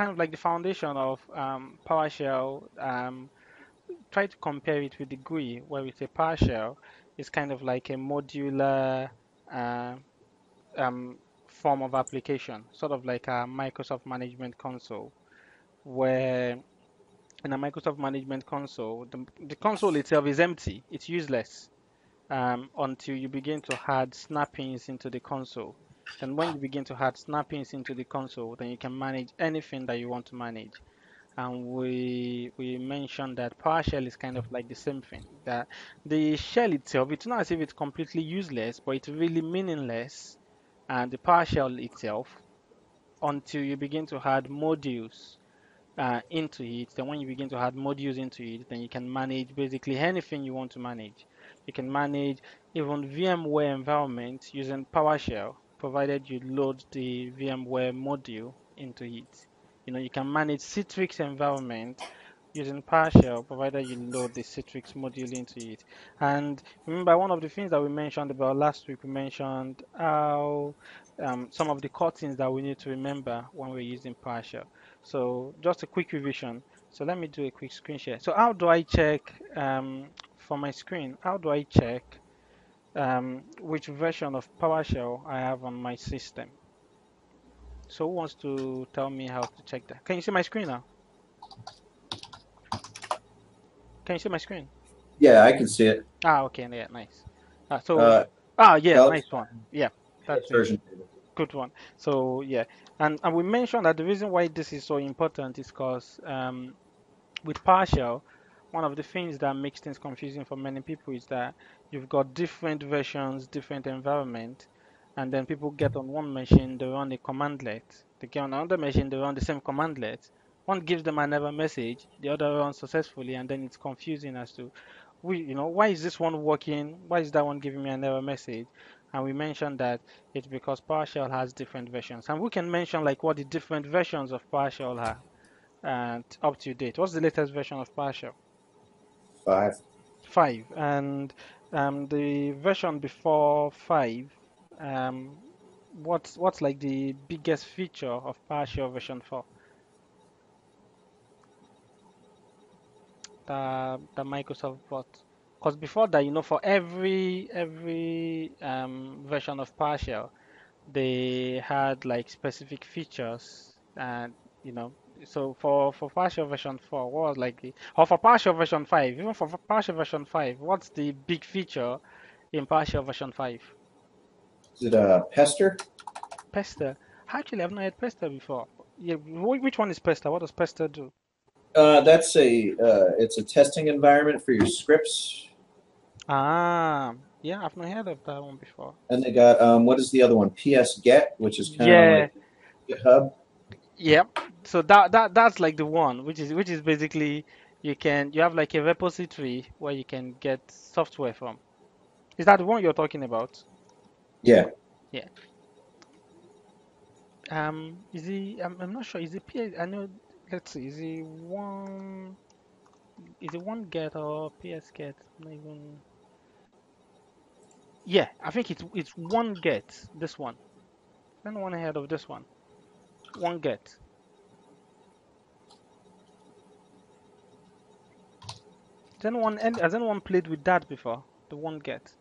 kind of like the foundation of PowerShell. Try to compare it with the GUI, where we say PowerShell is kind of like a modular uh, um, form of application, sort of like a Microsoft Management Console, where in a Microsoft Management Console, the console itself is empty, it's useless until you begin to add snappings into the console. Then when you begin to add snappings into the console, then you can manage anything that you want to manage. And we mentioned that PowerShell is kind of like the same thing. That the shell itself, it's not as if it's completely useless, but it's really meaningless. And the PowerShell itself, until you begin to add modules into it. Then when you begin to add modules into it, then you can manage basically anything you want to manage. You can manage even VMware environment using PowerShell, provided you load the VMware module into it. You can manage Citrix environment using PowerShell, provided you load the Citrix module into it. And remember, one of the things that we mentioned about last week, we mentioned how some of the core things that we need to remember when we're using PowerShell. So just a quick revision. So let me do a quick screen share. So how do I check for my screen? How do I check which version of PowerShell I have on my system? So who wants to tell me how to check that? Can you see my screen now? Can you see my screen? Yeah, I can see it. Okay, yeah, nice. Yeah, Alex, nice one. Yeah, that's a version. good one. So yeah, and we mentioned that the reason why this is so important is because with PowerShell, one of the things that makes things confusing for many people is that you've got different versions, different environment, and then people get on one machine, they run a commandlet. They get on another machine, they run the same commandlet. One gives them an error message, the other runs successfully, and then it's confusing as to, why is this one working? Why is that one giving me an error message? And we mentioned that it's because PowerShell has different versions. And we can mention like what the different versions of PowerShell are and up to date. What's the latest version of PowerShell? 5. 5. And the version before 5, um, what's like the biggest feature of PowerShell version 4? The Microsoft brought. Because before that, for every version of PowerShell, they had like specific features and you know so for PowerShell version 4 what was like or for PowerShell version 5, even for PowerShell version 5, what's the big feature in PowerShell version 5? Is it Pester? Pester. Actually, I've not had Pester before. Yeah, which one is Pester? What does Pester do? That's it's a testing environment for your scripts. Yeah, I've not heard of that one before. And they got what is the other one? PS Get, which is kind of Yeah, like GitHub. yeah. So that's like the one which is basically you have like a repository where you can get software from. Is that the one you're talking about? Yeah. Yeah. Is he? I'm not sure. Is it PS? I know. Let's see. Is he one? Is it one get or PS get? Not even. Yeah, I think it's one get. This one. Then one ahead of this one. One get. Has anyone played with that before? The one get.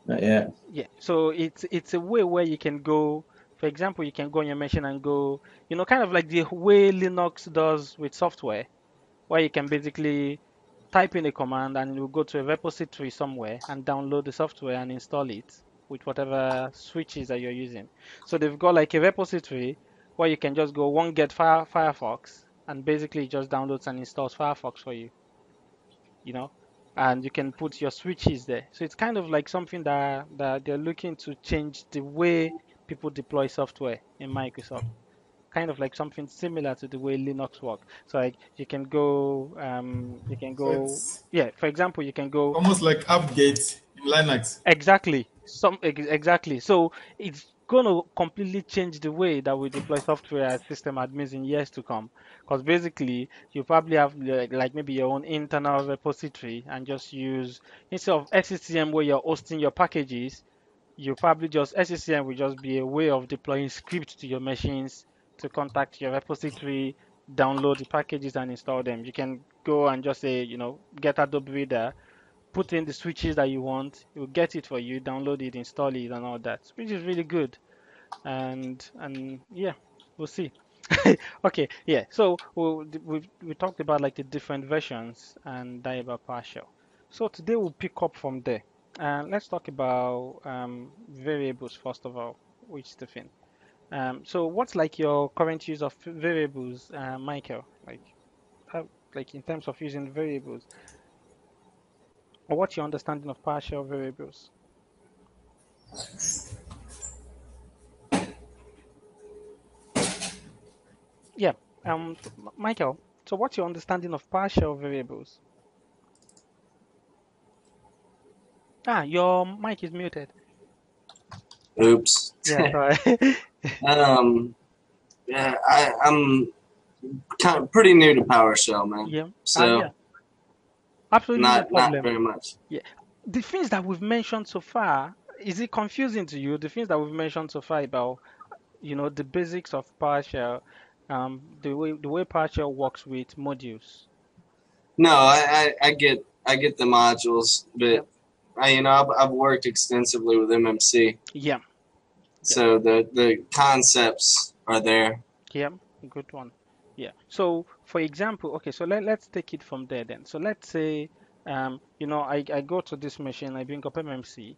Not yet. Yeah. So it's a way where you can go. For example, you can go on your machine and go. Kind of like the way Linux does with software, where you can basically type in a command and you go to a repository somewhere and download the software and install it with whatever switches that you're using. So they've got like a repository where you can just go one get Firefox and basically it just downloads and installs Firefox for you, you know, and you can put your switches there. So it's kind of like something that they're looking to change the way people deploy software in Microsoft, kind of like something similar to the way Linux works. So like you can So go, it's yeah. For example, you can go almost like AppGate in Linux. exactly. So it's going to completely change the way that we deploy software as system admins in years to come. Because basically, you probably have like maybe your own internal repository and just use instead of SCCM where you're hosting your packages, you probably just SCCM will just be a way of deploying scripts to your machines to contact your repository, download the packages and install them. You can go and just say, get Adobe Reader, put in the switches that you want, it will get it for you, download it, install it, and all that, which is really good. And yeah, we'll see. Okay, yeah. So we talked about like the different versions and that about PowerShell. So today we'll pick up from there. And let's talk about variables first of all, which is the thing. So what's like your current use of variables, Michael? Like in terms of using variables, or what's your understanding of PowerShell variables? Yeah. Michael, so what's your understanding of PowerShell variables? Your mic is muted. Oops. Yeah, sorry. um, yeah, I'm kind of pretty new to PowerShell, man. Yeah. So Yeah. Absolutely no not problem. very much. Yeah. The things that we've mentioned so far, is it confusing to you? The things that we've mentioned so far about, the basics of PowerShell, the way PowerShell works with modules. No, I get the modules, but Yep. I've worked extensively with MMC. Yeah. So the concepts are there. Yeah. Good one. Yeah. So for example, okay, so let's take it from there then. So let's say, I go to this machine, I bring up MMC.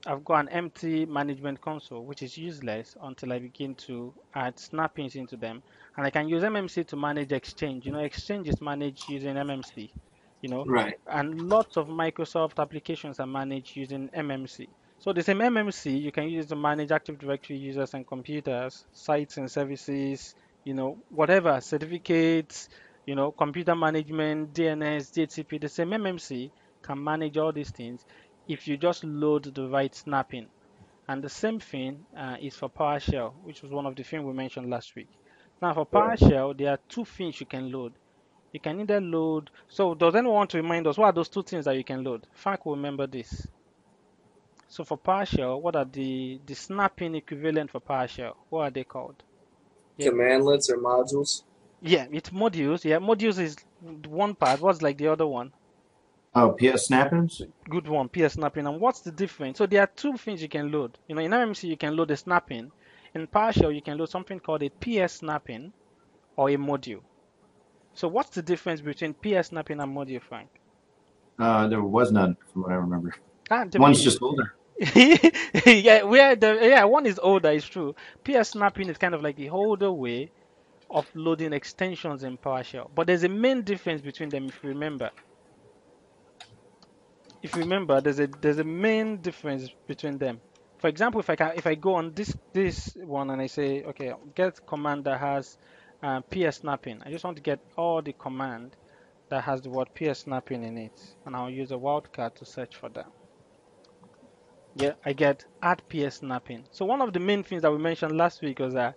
I've got an empty management console, which is useless until I begin to add snappings into them. And I can use MMC to manage Exchange. Exchange is managed using MMC, Right. and lots of Microsoft applications are managed using MMC. So the same MMC you can use to manage Active Directory users and computers, sites and services, whatever, certificates, computer management, DNS, DHCP. The same MMC can manage all these things if you just load the right snapping. And the same thing is for PowerShell, which was one of the things we mentioned last week. Now for PowerShell, there are two things you can load. You can either load, so does anyone want to remind us what are those two things that you can load? Frank will remember this. So for PowerShell, what are the snapping equivalent for PowerShell? What are they called? Yeah. Commandlets or modules? Yeah, it's modules. Yeah, modules is one part. What's like the other one? Oh, PS snappings? Good one, PS snapping. And what's the difference? So there are two things you can load. In MMC, you can load a snapping. In PowerShell, you can load something called a PS snapping or a module. So what's the difference between PS snapping and module, Frank? There was none, from what I remember. There One's is. just older. Yeah, one is older, it's true. PS snapping is kind of like the older way of loading extensions in PowerShell. But there's a main difference between them, if you remember. There's a main difference between them. For example, if I go on this one and I say, okay, get command that has PS snapping. I just want to get all the command that has the word PS snapping in it, and I'll use a wildcard to search for that. Yeah, I get add PS snapping. So one of the main things that we mentioned last week was that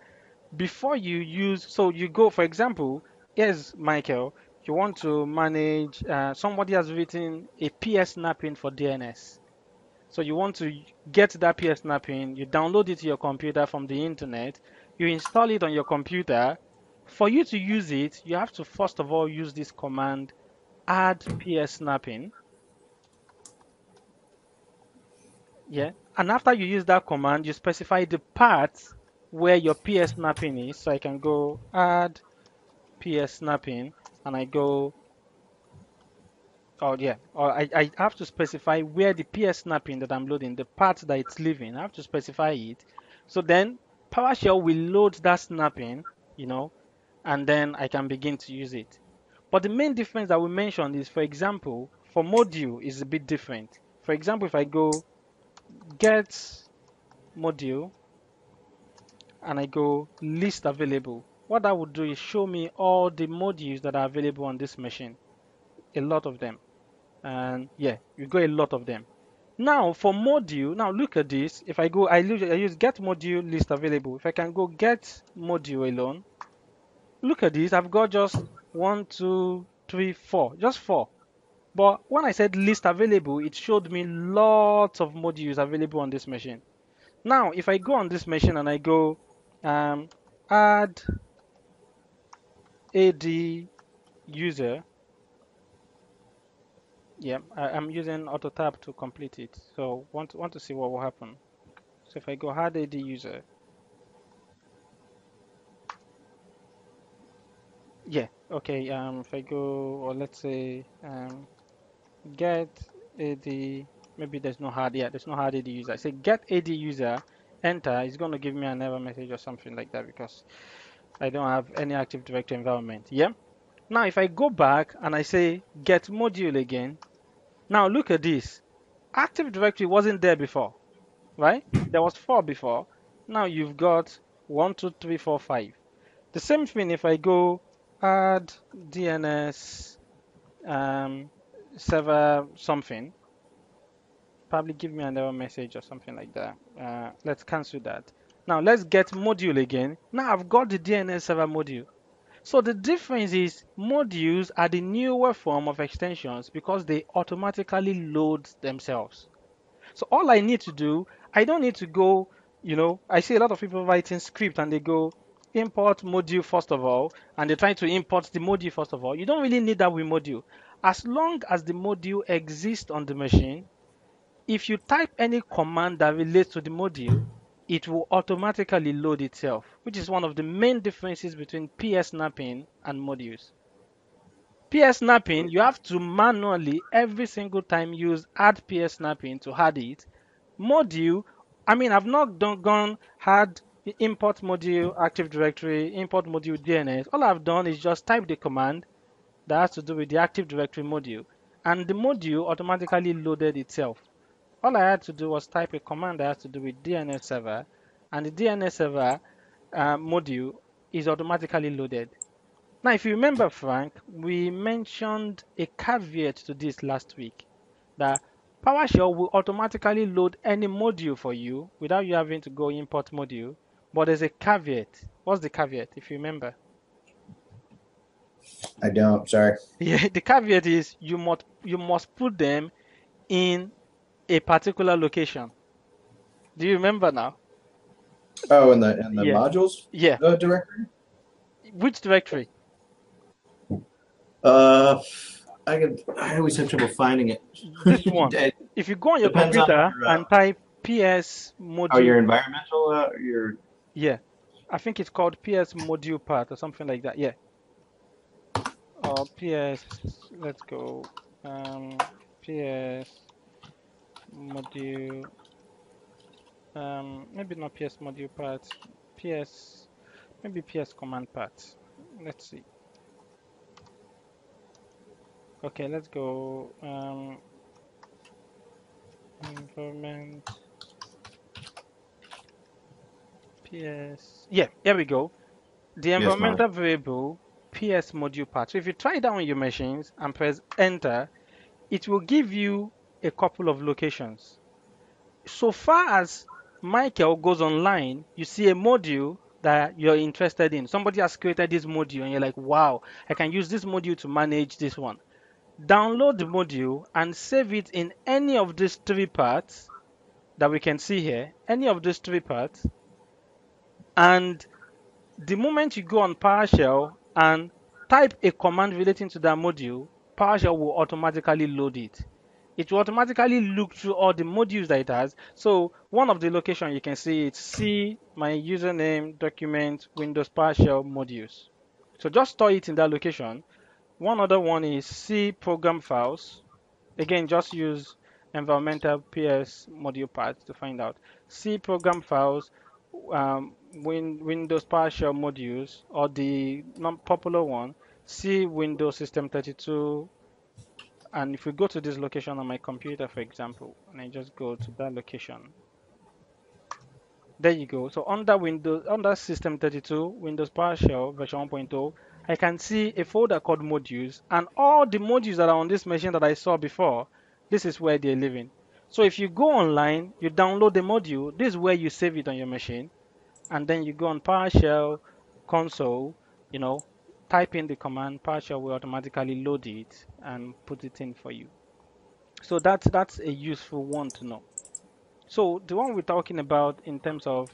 before you use, so you go, for example, here's Michael, you want to manage, somebody has written a PS snapping for DNS. So you want to get that PS snapping, you download it to your computer from the internet, you install it on your computer. For you to use it, you have to first of all use this command, add PS snapping. Yeah, and after you use that command, you specify the path where your PS snapping is. So I can go add PS snapping, and I go, oh yeah, or I have to specify where the PS snapping that I'm loading, the path that it's leaving, I have to specify it. So then PowerShell will load that snapping, and then I can begin to use it. But the main difference that we mentioned is, for example, for module is a bit different. For example, if I go get module and I go list available, what that would do is show me all the modules that are available on this machine, a lot of them. And yeah, you got a lot of them. Now for module, now look at this. If I go, I use get module list available. If I can go get module alone, look at this. I've got just 1, 2, 3, 4, just 4. But when I said list available, it showed me lots of modules available on this machine. Now, if I go on this machine and I go add AD user. Yeah, I'm using auto tab to complete it. So want to see what will happen. So if I go add AD user, yeah, okay. If I go, or let's say get AD, maybe there's no hard, yeah, there's no hard AD user. I say get AD user, enter. It's going to give me an error message or something like that because I don't have any Active Directory environment. Yeah. Now if I go back and I say get module again, now look at this. Active Directory wasn't there before, right? There was 4 before. Now you've got 1, 2, 3, 4, 5. The same thing if I go add DNS server something, probably give me an error message or something like that. Let's cancel that. Now let's get module again. Now I've got the DNS server module. So the difference is modules are the newer form of extensions because they automatically load themselves. So all I need to do, I don't need to go, I see a lot of people writing script and they go import module first of all, and they're trying to import the module first of all. You don't really need that with module. As long as the module exists on the machine, if you type any command that relates to the module, it will automatically load itself, which is one of the main differences between PS snapping and modules. PS snapping, you have to manually every single time use add PS snapping to add it. Module, I've not gone had import module Active Directory, import module DNS. All I've done is just type the command that has to do with the Active Directory module, and the module automatically loaded itself. All I had to do was type a command that has to do with DNS server, and the DNS server module is automatically loaded. Now, if you remember, Frank, we mentioned a caveat to this last week, that PowerShell will automatically load any module for you without you having to go import module. But there's a caveat. What's the caveat, if you remember? I don't. Sorry. Yeah, the caveat is you must put them in a particular location. Do you remember now? Oh, in the Yeah. modules Yeah. directory. Which directory? I always have trouble finding it. This one. It If you go on your depends on computer your and type PS module, your environmental your. yeah, I think it's called PS module path or something like that. Yeah. Or PS, let's go. PS module. Maybe not PS module path. Maybe PS command path. Let's see. Okay, let's go. Environment PS. Yeah, here we go. The PS environmental variable PS module path. So if you try that on your machines and press enter, it will give you a couple of locations. So far as Michael goes online, you see a module that you're interested in. Somebody has created this module and you're like, wow, I can use this module to manage this one. Download the module and save it in any of these 3 parts that we can see here, any of these 3 parts. And the moment you go on PowerShell and type a command relating to that module, PowerShell will automatically load it. It will automatically look through all the modules that it has. So one of the locations you can see it's C, my username, document, Windows PowerShell modules. So just store it in that location. One other one is C program files. Again, just use environmental PS module path to find out. C program files, Windows PowerShell modules, or the non-popular one, C Windows System 32. And if we go to this location on my computer, for example, and I just go to that location, there you go. So under System 32, Windows PowerShell version 1.0, I can see a folder called modules, and all the modules that are on this machine that I saw before, this is where they're living. So if you go online, you download the module, this is where you save it on your machine, and then you go on PowerShell console, type in the command, PowerShell will automatically load it and put it in for you. So that's a useful one to know. So the one we're talking about in terms of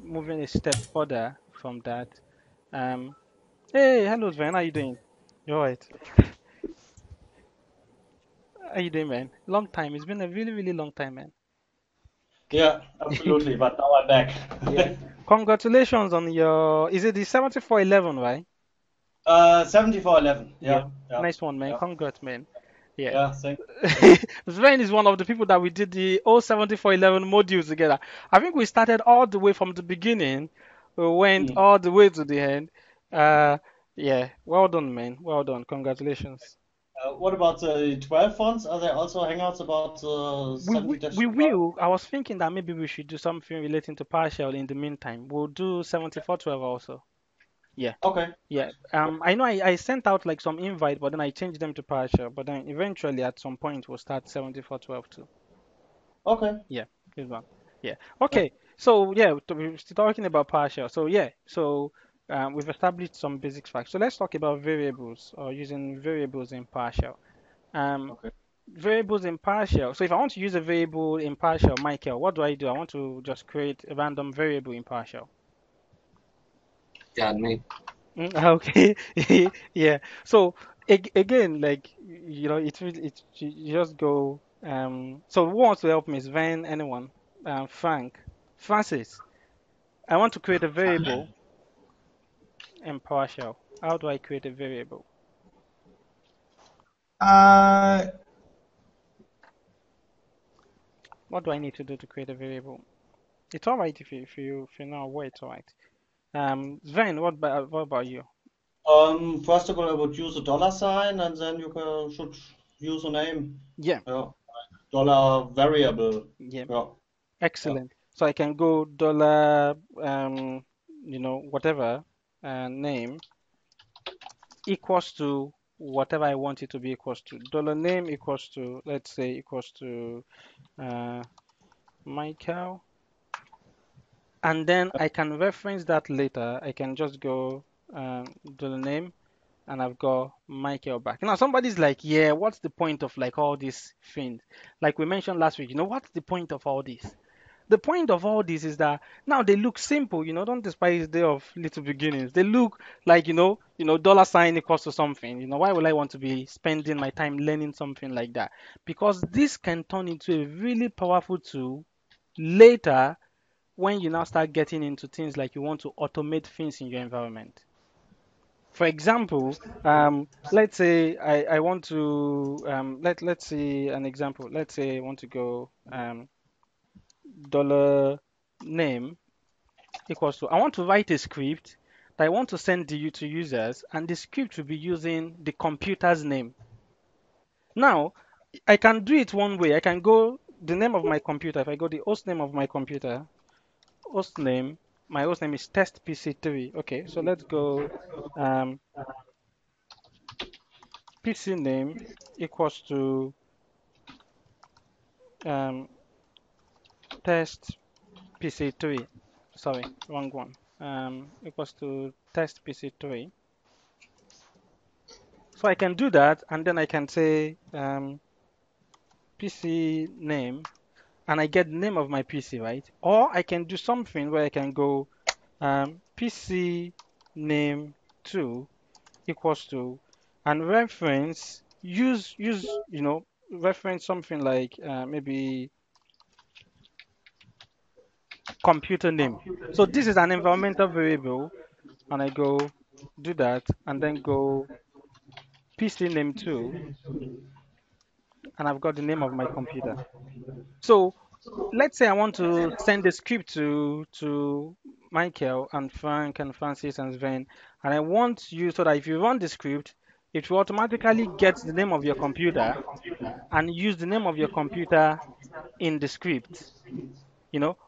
moving a step further from that. Um, hey, hello Sven, how you doing? You all right? How you doing, man? Long time. It's been a really, really long time, man. Yeah, absolutely. But now I'm Yeah. back. Congratulations on your, is it the 7411, right? 7411. Yeah. Yeah, yeah, Nice one, man. yeah, Congrats, man. Yeah. yeah. Thanks. Sven is one of the people that we did the 07411 modules together. I think we started all the way from the beginning, we went Mm. all the way to the end. Uh, yeah. Well done, man. Well done. Congratulations. What about the 12 fonts? Are there also hangouts about We 70-12? will. I was thinking that maybe we should do something relating to PowerShell in the meantime. We'll do 7412 also. Yeah. Okay, Yeah. I know I sent out like some invite, but then I changed them to PowerShell. But then eventually at some point we'll start 7412 too. okay. Yeah. Good one. Yeah. Yeah. Okay. So yeah, we're still talking about PowerShell. So yeah. So we've established some basic facts. So let's talk about variables or using variables in PowerShell. Um, Okay. Variables in PowerShell. So if I want to use a variable in PowerShell, Michael, what do? I want to just create a random variable in PowerShell. Got me. Okay. Yeah. So again, like it's you just go. So who wants to help me? Sven, anyone? Frank, Francis. I want to create a variable in PowerShell. How do I create a variable? Uh, What do I need to do to create a variable? It's all right if you know where it's all right. Sven, what about you? First of all, I would use a dollar sign, and then should use a name. Yeah. Yeah, dollar variable. Yeah. Yeah, yeah. Excellent. So I can go dollar, whatever, name equals to whatever I want it to be equals to. Dollar name equals to, let's say, equals to uh, Michael. And then I can reference that later. I can just go dollar name, and I've got Michael back. Now somebody's like, yeah, what's the point of like all these things? Like we mentioned last week, what's the point of all this? The point of all this is that now they look simple, don't despise the day of little beginnings. They look like, dollar sign equals to something. Why would I want to be spending my time learning something like that? Because this can turn into a really powerful tool later when you now start getting into things like you want to automate things in your environment. For example, let's say I want to let's see an example. Let's say I want to go dollar name equals to I want to write a script that I want to send to users, and the script will be using the computer's name. Now, I can do it one way. I can go the name of my computer. If I go the host name of my computer, host name, my host name is test PC3. Okay, so let's go um, PC name equals to um, test PC3. Sorry, wrong one. Equals to test PC3. So I can do that, and then I can say PC name, and I get the name of my PC, right? Or I can do something where I can go PC name 2 equals to, and reference, reference something like maybe computer name. So this is an environmental variable, and I go do that, and then go PC name 2, and I've got the name of my computer. So let's say I want to send a script to Michael and Frank and Francis and Sven, and I want you so that if you run the script, it will automatically get the name of your computer and use the name of your computer in the script.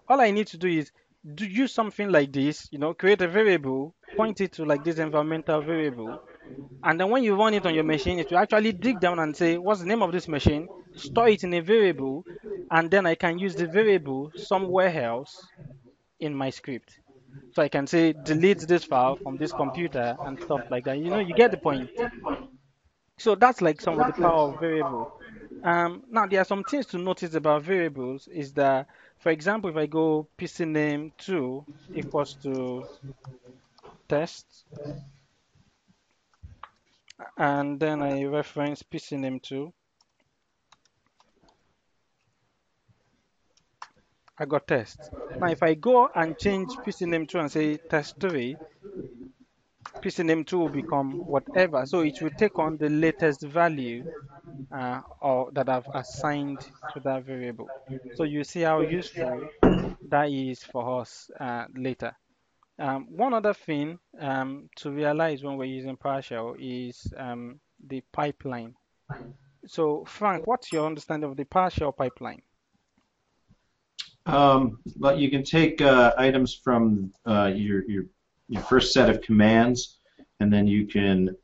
All I need to do is use something like this, create a variable, point it to like this environmental variable, and then when you run it on your machine, it will actually dig down and say, what's the name of this machine? Store it in a variable, and then I can use the variable somewhere else in my script. So I can say, delete this file from this computer and stuff like that. You get the point. So that's like some of the power of variable. Now there are some things to notice about variables is that, for example, if I go PC name 2 equals to test, and then I reference PC name 2. I got test. Now, if I go and change PC name 2 and say test 3, PC name 2 will become whatever. So it will take on the latest value or that I've assigned to that variable. So you see how useful that is for us later. One other thing to realize when we're using PowerShell is the pipeline. So Frank, what's your understanding of the PowerShell pipeline? Well, you can take items from your first set of commands, and then you can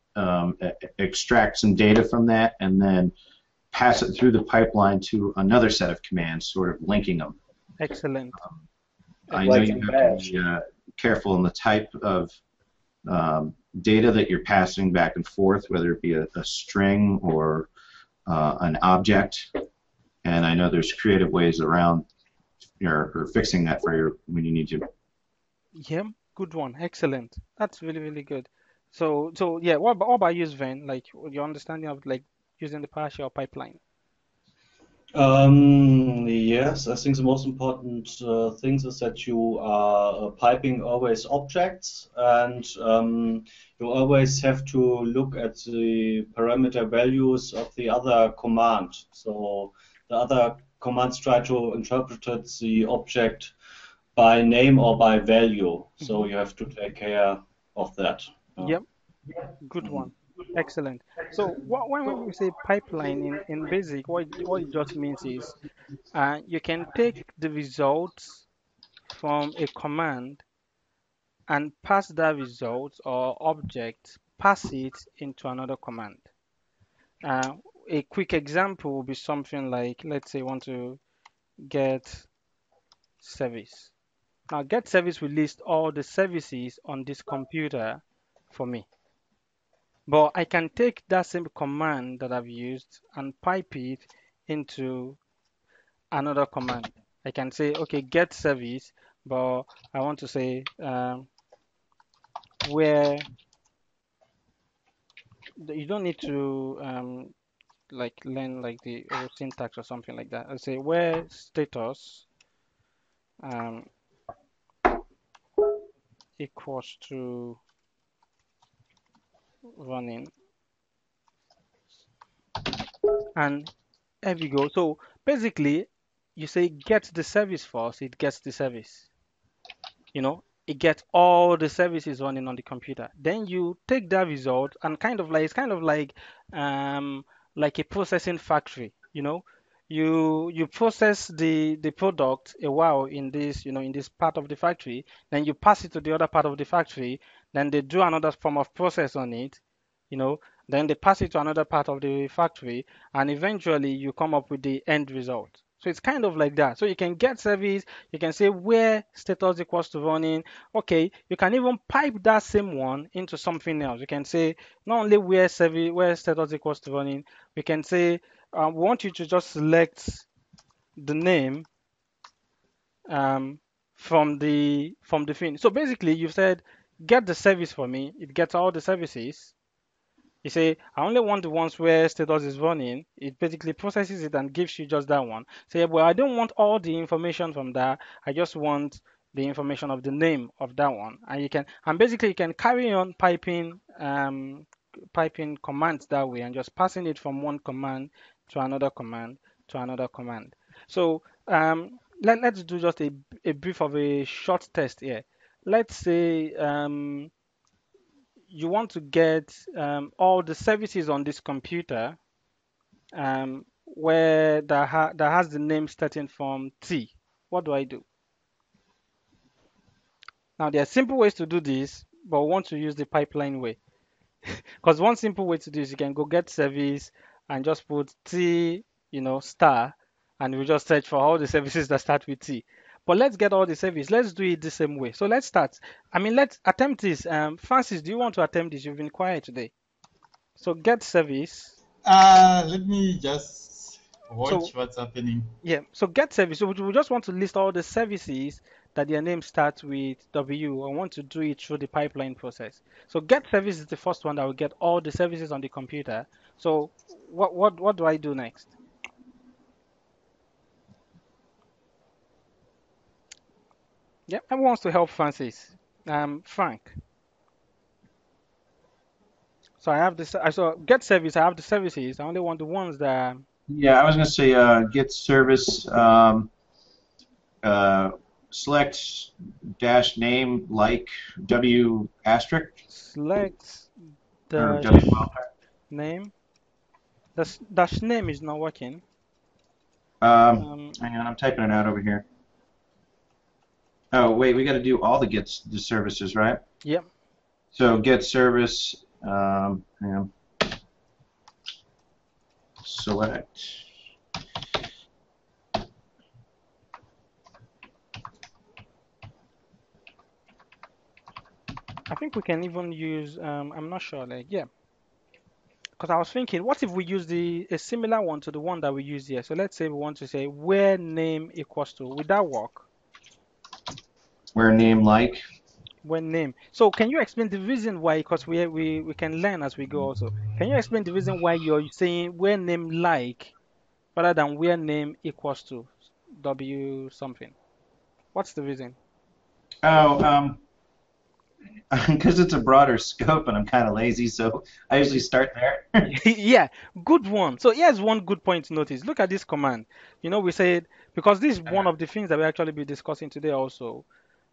extract some data from that, and then pass it through the pipeline to another set of commands, sort of linking them. Excellent. I know you have to be careful in the type of data that you're passing back and forth, whether it be a string or an object, and I know there's creative ways around or fixing that for you when you need to. Yeah, good one. Excellent. That's really, really good. So yeah, what about you, Sven? Like your understanding of like using the PowerShell pipeline? Yes, I think the most important thing is that you are piping always objects, and you always have to look at the parameter values of the other command. So the other commands try to interpret the object by name or by value. So you have to take care of that. Yep, good one. Excellent. So when we say pipeline in Basic, what it just means is you can take the results from a command and pass that result or object, pass it into another command. A quick example will be something like, let's say you want to get service. Now, get service will list all the services on this computer for me. But I can take that same command that I've used and pipe it into another command. I can say, okay, get service, but I want to say where you don't need to like learn like the syntax or something like that. I say where status equals to running, and there we go. So basically, you say get the service first, it gets the service. You know, it gets all the services running on the computer. Then you take that result and it's kind of like a processing factory. You know, you process the product a while in this in this part of the factory, then you pass it to the other part of the factory, then they do another form of process on it, you know, then they pass it to another part of the factory, and eventually you come up with the end result. So it's kind of like that. So you can get service, you can say where status equals to running. Okay, you can even pipe that same one into something else. You can say not only where status equals to running, we can say we want you to just select the name from the thing. So basically, you've said get the service for me. It gets all the services. You say, I only want the ones where status is running. It basically processes it and gives you just that one. Say, well, I don't want all the information from that. I just want the information of the name of that one. And basically you can carry on piping commands that way and just passing it from one command to another command to another command. So let's do just a brief of a short test here. Let's say you want to get all the services on this computer where that has the name starting from T. What do I do? Now, there are simple ways to do this, but we want to use the pipeline way. Because one simple way to do is you can go get service and just put T, star, and we just search for all the services that start with T. But let's get all the service. Let's do it the same way. So let's start. Let's attempt this. Francis, do you want to attempt this? You've been quiet today. So get service. Let me just So What's happening? yeah, so get service. So we just want to list all the services that their name starts with W. I want to do it through the pipeline process. So get service is the first one that will get all the services on the computer. So what do I do next? Yeah, everyone wants to help Francis. Frank. So I have this. I saw get service. I have the services. I only want the ones that Yeah, I was going to say get service, select dash name like W asterisk select or the W welfare. name. The dash name is not working. Hang on, I'm typing it out over here. Oh, wait, we got to do all the services, right? Yep. So get service, hang on. Select. I think we can even use. I'm not sure. Like yeah. Because I was thinking, what if we use a similar one to the one that we use here? So let's say we want to say where name equals to. Would that work? Where name like. Where name. So can you explain the reason why? Because we can learn as we go also. Can you explain the reason why you're saying where name like rather than where name equals to W something? What's the reason? Oh, because it's a broader scope and I'm kind of lazy, so I usually start there. Yeah, good one. So here's one good point to notice. Look at this command. You know, we said, because this is one of the things that we actually be discussing today also.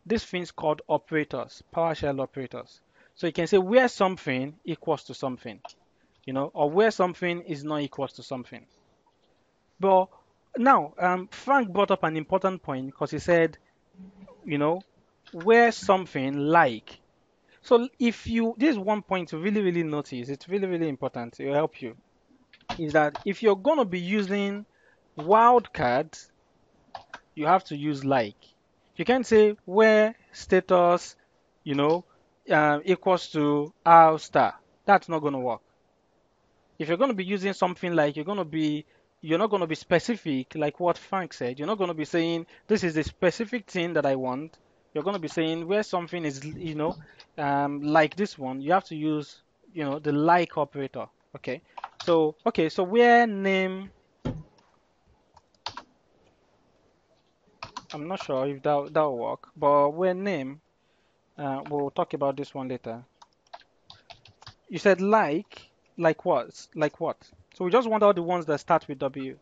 This thing's called operators, PowerShell operators. So you can say where something equals to something, you know, or where something is not equals to something. But now, Frank brought up an important point because he said, you know, where something like. So if you, this is one point to really, really notice. It's really, really important. It will help you. Is that if you're going to be using wildcards, you have to use like. You can't say where status, you know, equals to R star. That's not going to work. If you're going to be using something like, you're not going to be specific, like what Frank said. You're not going to be saying, this is a specific thing that I want. You're going to be saying where something is, you know, like this one, you have to use, you know, the like operator. Okay. So, okay. So where name, I'm not sure if that'll work, but where name, we'll talk about this one later. You said like what? Like what? So we just want all the ones that start with W.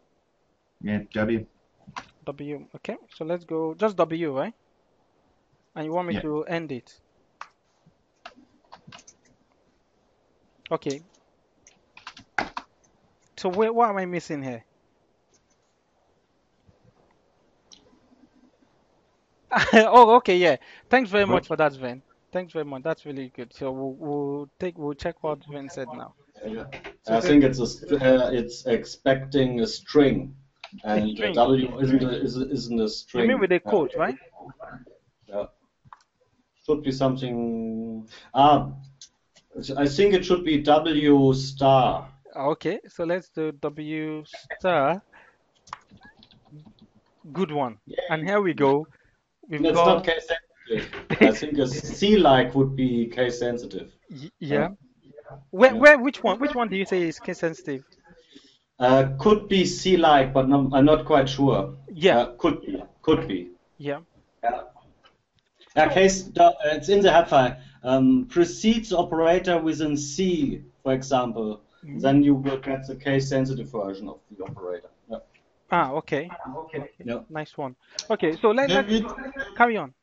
Yeah, W. W. Okay, so let's go just W, right? And you want me Yeah. to end it? Okay. So what am I missing here? Oh, okay, yeah. Thanks very much for that, Sven. Thanks very much. That's really good. So we'll check what Sven said now. Yeah. So I think it's expecting a string, a and string. W isn't a You mean string. with a quote, right? Yeah. Should be something. I think it should be W star. Okay, so let's do W star. Good one. And here we go. We've It's not got case sensitive. I think a C-like would be case sensitive. yeah. Yeah. Which one? Which one do you say is case sensitive? Could be C-like, but I'm not quite sure. Yeah. Could be. Yeah. It's in the head file. Precedes operator within C, for example. Then you will get the case-sensitive version of the operator. Yeah. Ah, okay. Yeah. Nice one. Okay, so let's David, carry on.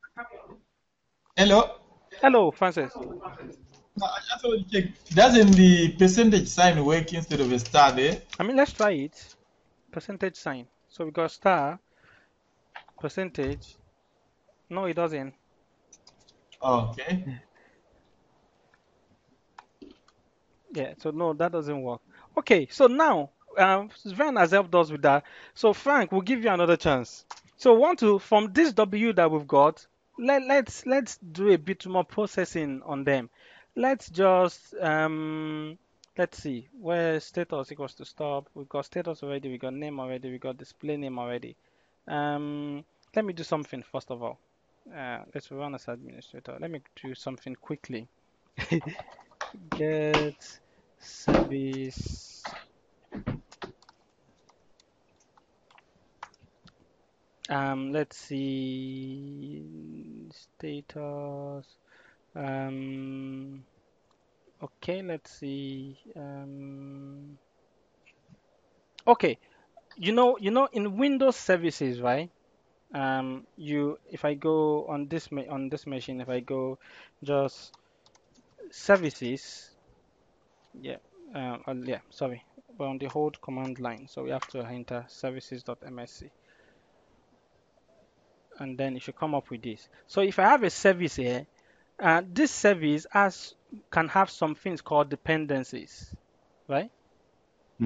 hello. Hello, Francis. No, I just want to check. Doesn't the percentage sign work instead of a star there? I mean, let's try it. Percentage sign. So we got star, percentage. No, it doesn't. Oh, okay. Yeah, so no, that doesn't work. Okay, so now Sven has helped us with that. So Frank, we'll give you another chance. So from this W that we've got, let's do a bit more processing on them. Let's just let's see, where status equals to stop. We got status already, we got name already, we got display name already. Let me do something first of all. Let's run as administrator. Let me do something quickly. Get service. Let's see status. Okay, let's see. Okay, in Windows services, right? If I go on this machine, if I go just services, yeah, yeah, sorry, we're on the hold command line, so we have to enter services.msc, and then it should come up with this. So if I have a service here, this service can have some things called dependencies, right?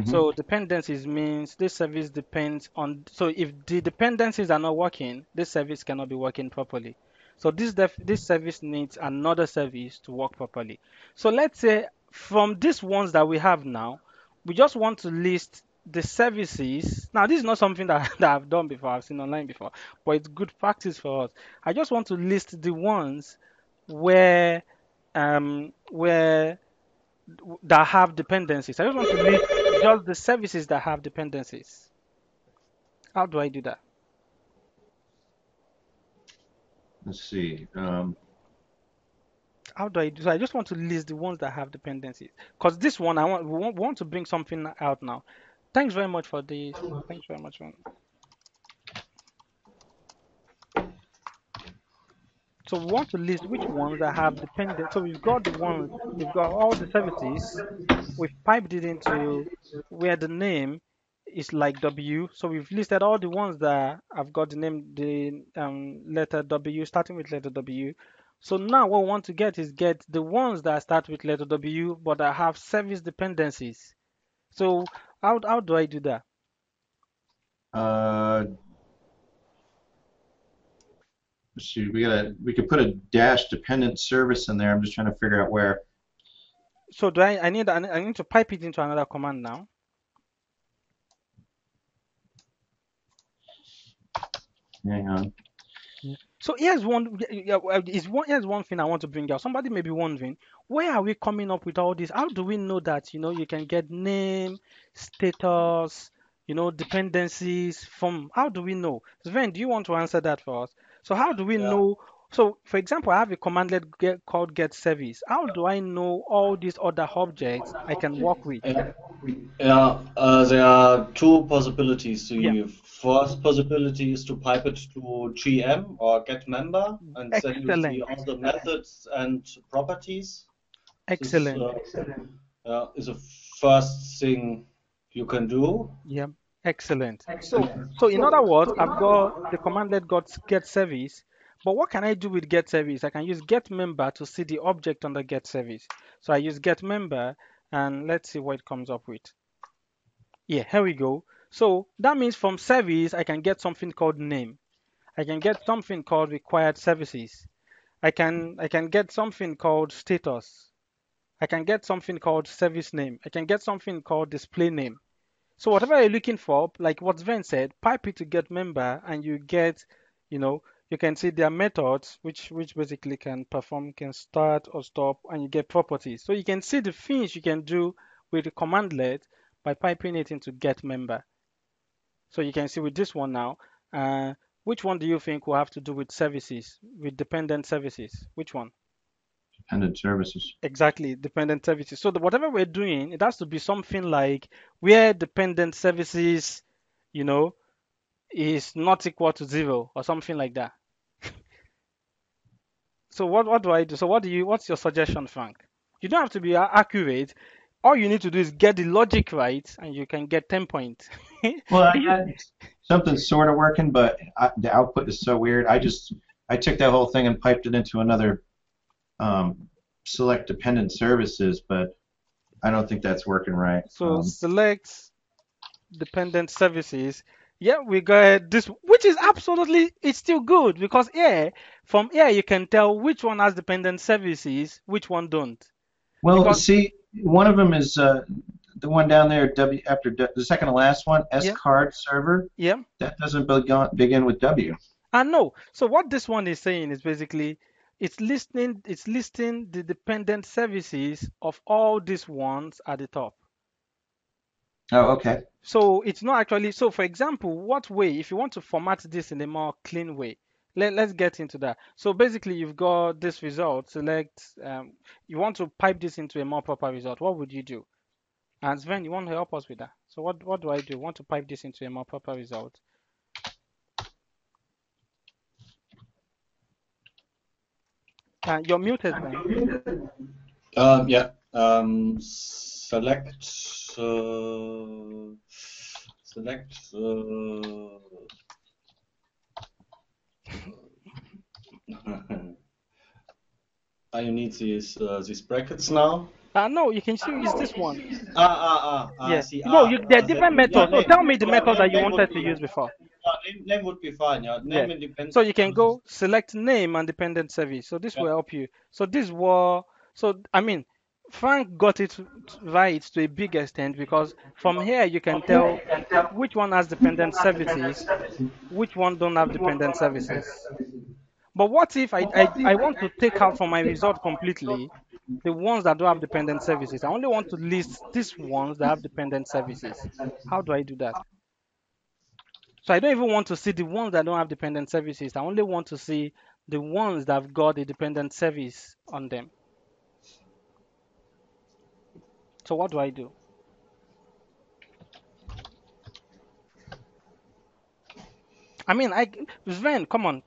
So dependencies means this service depends on, so if the dependencies are not working, this service cannot be working properly. So this service needs another service to work properly. So let's say from these ones that we have now, we just want to list the services. Now this is not something that I've done before, I've seen online before, but it's good practice for us. I just want to list the ones where that have dependencies. I just want to list just the services that have dependencies. How do I do that? Let's see. How do I do? So I just want to list the ones that have dependencies. Because this one, we want to bring something out now. Thanks very much for this. Thanks very much. So we want to list which ones that have dependent. So we've got all the services. We've piped it into where the name is like W. So we've listed all the ones that have got the letter W, starting with letter W. So now what we want to get the ones that start with letter W but that have service dependencies. So how do I do that? Let's see. We could put a dash dependent service in there. I'm just trying to figure out where. So I need to pipe it into another command now. Hang on. So here's one thing I want to bring out. Somebody may be wondering, where are we coming up with all this? How do we know that you can get name, status, dependencies from? How do we know? Sven, do you want to answer that for us? So how do we know? So for example, I have a commandlet called get service. How do I know all these other objects I can work with? There are two possibilities. The Yeah. first possibility is to pipe it to GM or get member, and then you Excellent. see all the methods and properties. Excellent. This is the first thing you can do. Yeah. Excellent. So in other words, I've got the commandlet get service, but what can I do with get service? I can use get member to see the object under get service. So I use get member, and let's see what it comes up with. Yeah, here we go. So that means from service, I can get something called name. I can get something called required services. I can get something called status. I can get something called service name. I can get something called display name. So whatever you're looking for, like what Sven said, pipe it to get member, and you get, you can see their methods, which basically can start or stop, and you get properties. So you can see the things you can do with the commandlet by piping it into get member. So you can see with this one now, which one do you think will have to do with services, with dependent services? Which one? Dependent services. Exactly, dependent services. So whatever we're doing, it has to be something like where dependent services, is not equal to 0 or something like that. So what do I do? So what's your suggestion, Frank? You don't have to be accurate. All you need to do is get the logic right, and you can get 10 points. Well, I got something sort of working, but the output is so weird. I took that whole thing and piped it into another select dependent services, but I don't think that's working right. So select dependent services. Yeah, we got this, which is it's still good because from here you can tell which one has dependent services, which one don't. Well, Because, see, One of them is the one down there, after the second to last one, Yeah. S-card server. Yeah. That doesn't begin with W. No. So what this one is saying is basically it's listing the dependent services of all these ones at the top. Oh, okay. So it's not actually, so for example, what way, if you want to format this in a more clean way, let's get into that. So basically you've got this result, select, you want to pipe this into a more proper result. What would you do? And Sven, you want to help us with that. So what do I do? I want to pipe this into a more proper result. You're muted, Sven. Yeah. Select. Select. You need these brackets now. No, you can see it's this one. I see. No, there are different methods. So name. tell me the method that you Name would wanted to be- use before. Name would be fine. Yeah. Name Yeah. independent. So you can go select name and dependent service. So this will help you. So this was, so I mean, Frank got it right to a big extent because from here you can tell which one has dependent services, which one don't have dependent services. But what if I want to take out from my result completely the ones that don't have dependent services? I only want to list these ones that have dependent services. How do I do that? So I don't even want to see the ones that don't have dependent services. I only want to see the ones that have got a dependent service on them. So what do I do? I mean, Sven, come on.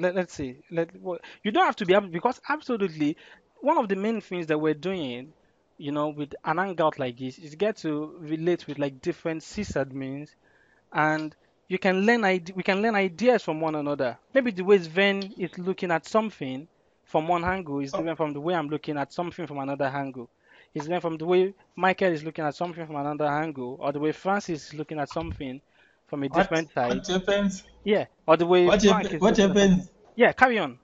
Let's see. You don't have to be able, because absolutely, one of the main things that we're doing, with an hangout like this is get to relate with like different sysadmins, and we can learn ideas from one another. Maybe the way Sven is looking at something from one angle is different from the way I'm looking at something from another angle. It's different from the way Michael is looking at something from another angle, or the way Francis is looking at something from a different side. What happens? Yeah, or the way What Frank is what looking at happens? something. Yeah, carry on.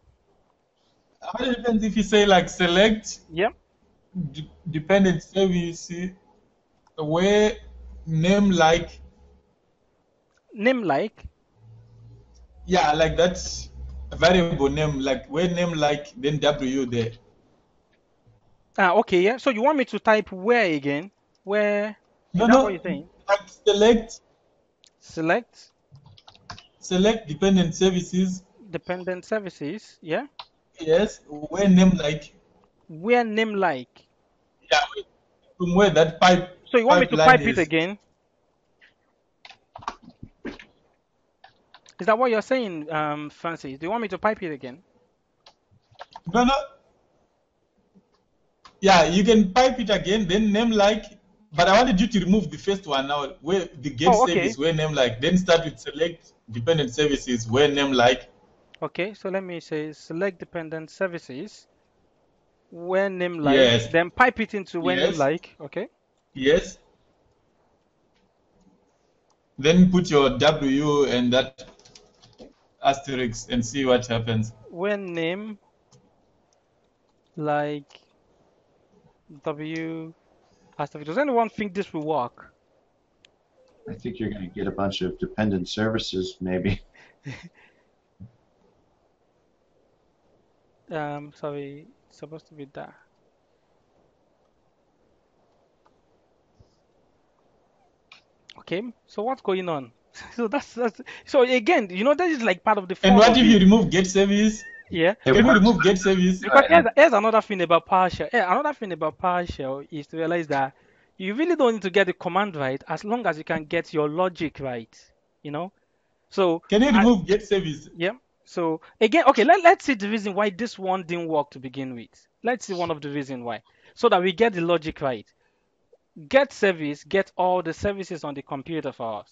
What happens if you say like select Yep. dependent service where name like like that's a variable name like where name like then W there. Okay, yeah. So you want me to type where again? Where? No, Is that what you're saying? Like Select dependent services. dependent services. Yeah. Yes, where name like. Where name like. Yeah, from where that pipe. So you want me to type it again? Is that what you're saying, Francis? Do you want me to pipe it again? No. Yeah, you can pipe it again, then name like. But I wanted you to remove the first one now, where the get service, where name like. Then start with select dependent services, where name like. Okay, so let me say select dependent services, where name like. Yes. Then pipe it into where name like. Okay. Yes. Then put your W and that asterisk and see what happens. Where name like W asterisk. Does anyone think this will work? I think you're going to get a bunch of dependent services, maybe. Sorry, it's supposed to be that. Okay, so what's going on? So that's so again, that is like part of the fun. And what if you remove get service? Yeah. Can you remove get service? Because here's another thing about PowerShell. Another thing about PowerShell is to realize that you really don't need to get the command right as long as you can get your logic right. So can you remove get service? Yeah. So again, okay, let's see the reason why this one didn't work to begin with. Let's see one of the reasons why, so that we get the logic right. Get service, get all the services on the computer for us.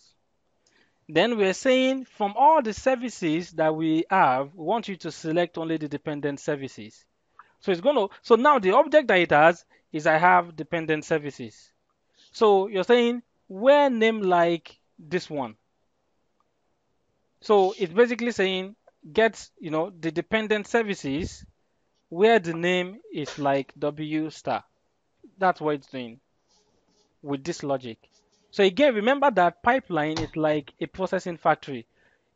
Then we're saying from all the services that we have, we want you to select only the dependent services. So so now the object that it has is I have dependent services. So you're saying where name like this one. So it's basically saying get, the dependent services where the name is like W star. That's what it's doing with this logic. So again, remember that pipeline is like a processing factory.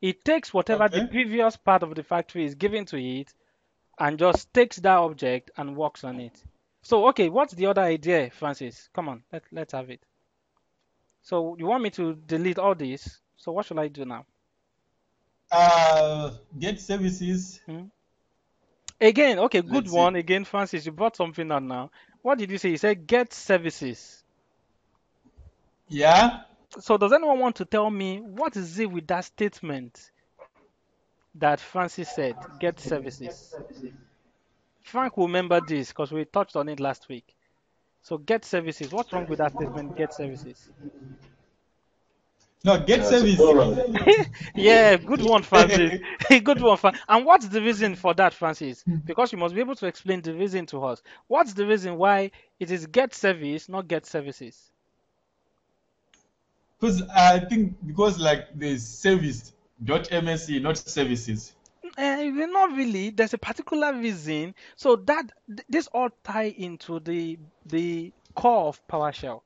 It takes whatever the Okay. previous part of the factory is given to it and just takes that object and works on it. So, okay, what's the other idea, Francis? Come on, let's have it. So you want me to delete all this? So what should I do now? Get services. Again, okay, good Let's one. see. Again, Francis, you brought something out now. What did you say? You said get services. Yeah. So does anyone want to tell me what is it with that statement that Francis said, get services? Frank will remember this because we touched on it last week. So get services. What's wrong with that statement, get services? No, get It's services. plural. Yeah, good one, Francis. Good one, And what's the reason for that, Francis? Because you must be able to explain the reason to us. What's the reason why it is get service, not get services? Because I think because like the service.msc, not services. Not really. There's a particular reason. So that this all tie into the core of PowerShell.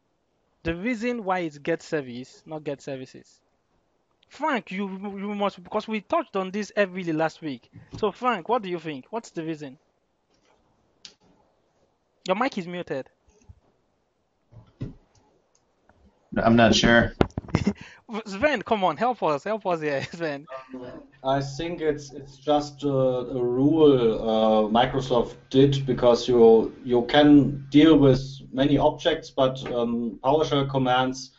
The reason why it's get service, not get services. Frank, you must, because we touched on this heavily last week. So Frank, what do you think? What's the reason? Your mic is muted. I'm not sure. Sven, come on, help us here, Sven. I think it's just a rule Microsoft did because you can deal with many objects, but PowerShell commands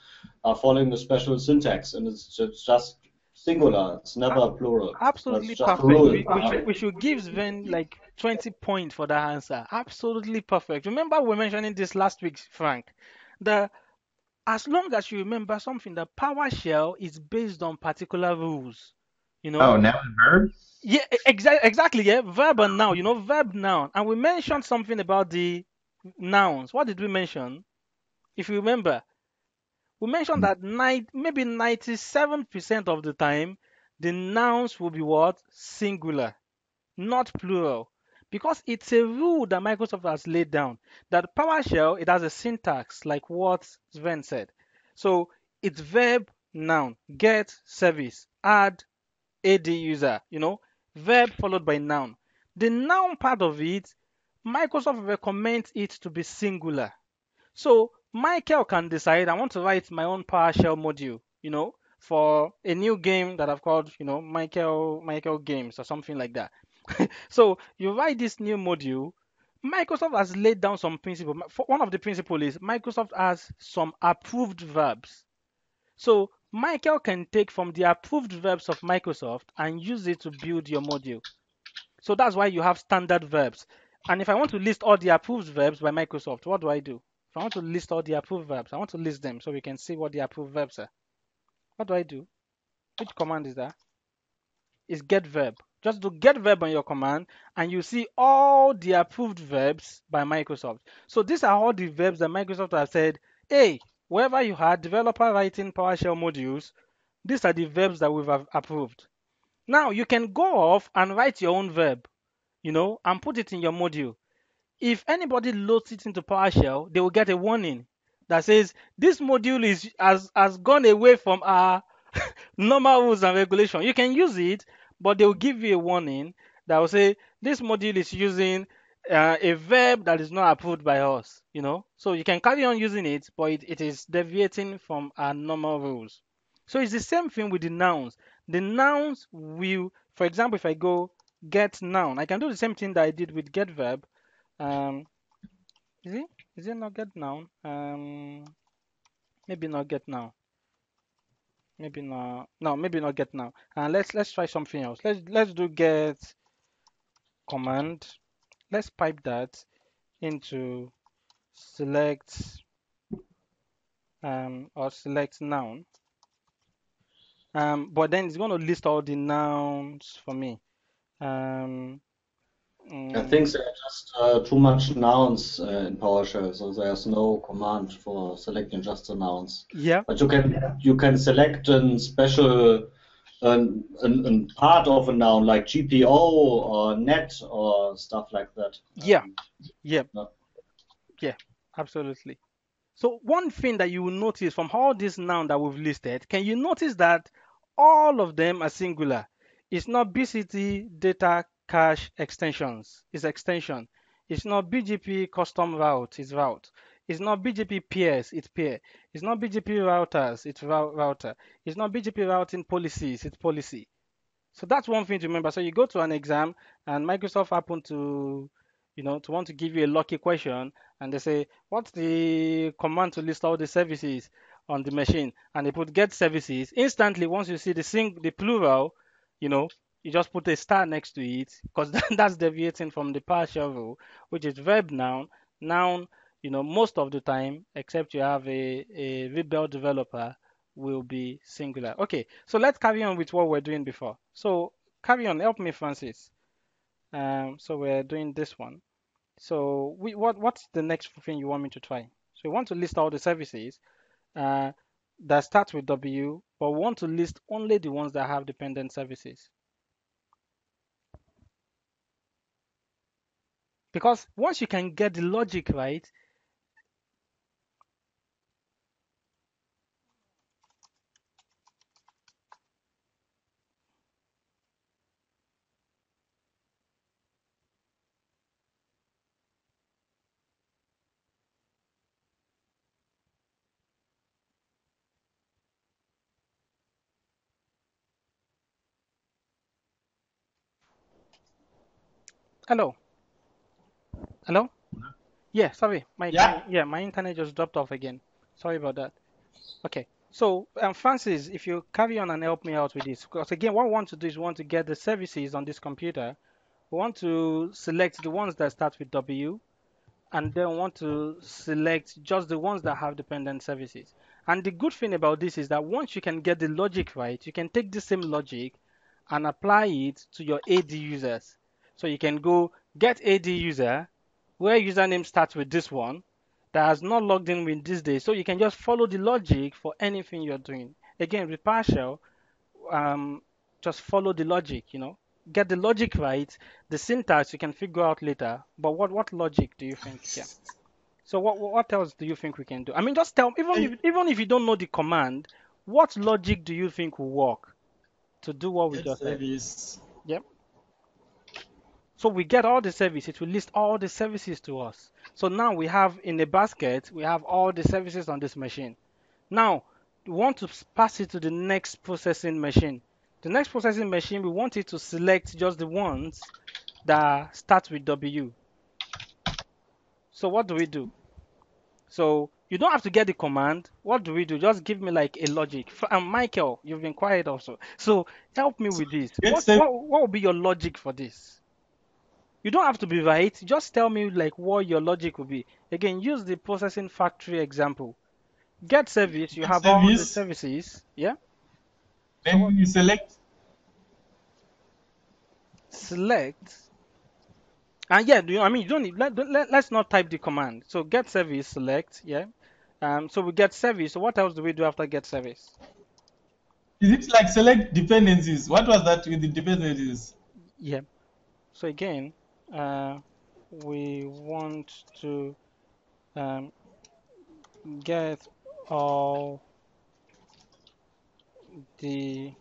are following a special syntax, and it's just singular. It's never plural. Absolutely That's just a perfect. rule. We should give Sven like 20 points for that answer. Absolutely perfect. Remember we were mentioning this last week, Frank. As long as you remember something, the PowerShell is based on particular rules. You know? Oh, now and verb? Yeah, exactly. Yeah, verb and noun. Verb, noun. And we mentioned something about the nouns. What did we mention? If you remember, we mentioned that maybe 97% of the time, the nouns will be what? Singular, not plural. Because it's a rule that Microsoft has laid down that PowerShell, it has a syntax like what Sven said. So it's verb, noun, get, service, add, AD user, verb followed by noun. The noun part of it, Microsoft recommends it to be singular. So Michael can decide, I want to write my own PowerShell module, for a new game that I've called, Michael Games or something like that. So you write this new module. Microsoft has laid down some principles. One of the principles is Microsoft has some approved verbs. So Michael can take from the approved verbs of Microsoft and use it to build your module. So that's why you have standard verbs. And if I want to list all the approved verbs by Microsoft, what do I do? If I want to list all the approved verbs, I want to list them so we can see what the approved verbs are. What do I do? Which command is that? It's get verb. Just do get verb on your command and you see all the approved verbs by Microsoft. So these are all the verbs that Microsoft has said, hey, wherever you had developer writing PowerShell modules, these are the verbs that we've approved. Now you can go off and write your own verb, and put it in your module. If anybody loads it into PowerShell, they will get a warning that says this module has gone away from our normal rules and regulations. You can use it, but they will give you a warning that will say this module is using a verb that is not approved by us. So you can carry on using it, but it is deviating from our normal rules. So it's the same thing with the nouns. The nouns will, for example, if I go get noun, I can do the same thing that I did with get verb. Is it not get noun? Maybe not get noun. Maybe not. No, maybe not get now. And let's try something else. Let's do get command. Let's pipe that into select or select noun. But then it's going to list all the nouns for me. I think there are just too much nouns in PowerShell, so there's no command for selecting just the nouns. Yeah. But you can select a special part of a noun like GPO or net or stuff like that. Yeah. Absolutely. So one thing that you will notice from all these nouns that we've listed, can you notice that all of them are singular? It's not BCT data cache extensions, it's extension. It's not BGP custom route, it's route. It's not BGP peers, it's peer. It's not BGP routers, it's router. It's not BGP routing policies, it's policy. So that's one thing to remember. So you go to an exam and Microsoft happen to, to want to give you a lucky question and they say, what's the command to list all the services on the machine? And they put get services. Instantly, once you see the plural, you know, you just put a star next to it because that's deviating from the partial rule, which is verb noun. Noun, most of the time, except you have a rebel developer, will be singular. Okay, so let's carry on with what we're doing before. So carry on, help me, Francis. So we're doing this one. So what's the next thing you want me to try? So we want to list all the services uh, that start with W, but we want to list only the ones that have dependent services. Because once you can get the logic right, hello, hello? Yeah, sorry, my internet just dropped off again. Sorry about that. Okay, so Francis, if you carry on and help me out with this, because again, what we want to do is we want to get the services on this computer. We want to select the ones that start with W, and then we want to select just the ones that have dependent services. And the good thing about this is that once you can get the logic right, you can take the same logic and apply it to your AD users. So you can go get AD user, where username starts with this one, that has not logged in with this day. So you can just follow the logic for anything you're doing. Again, with PowerShell, just follow the logic, get the logic right. The syntax you can figure out later. But what logic do you think? Yeah. So what else do you think we can do? I mean, just tell, even if you don't know the command, what logic do you think will work to do what we just said? Yep. So we get all the services, it will list all the services to us. So now we have in a basket, we have all the services on this machine. Now, we want to pass it to the next processing machine. The next processing machine, we want it to select just the ones that start with W. So what do we do? So you don't have to get the command. What do we do? Just give me like a logic. Michael, you've been quiet also. So help me with this. What would be your logic for this? You don't have to be right. Just tell me like what your logic will be. Again, use the processing factory example. Get service, you have all the services. Yeah? Then you select. Select. And yeah, you don't need, let's not type the command. So get service, select, yeah. So we get service. So what else do we do after get service? Is it like select dependencies? What was that with the dependencies? Yeah. So again, we want to get all the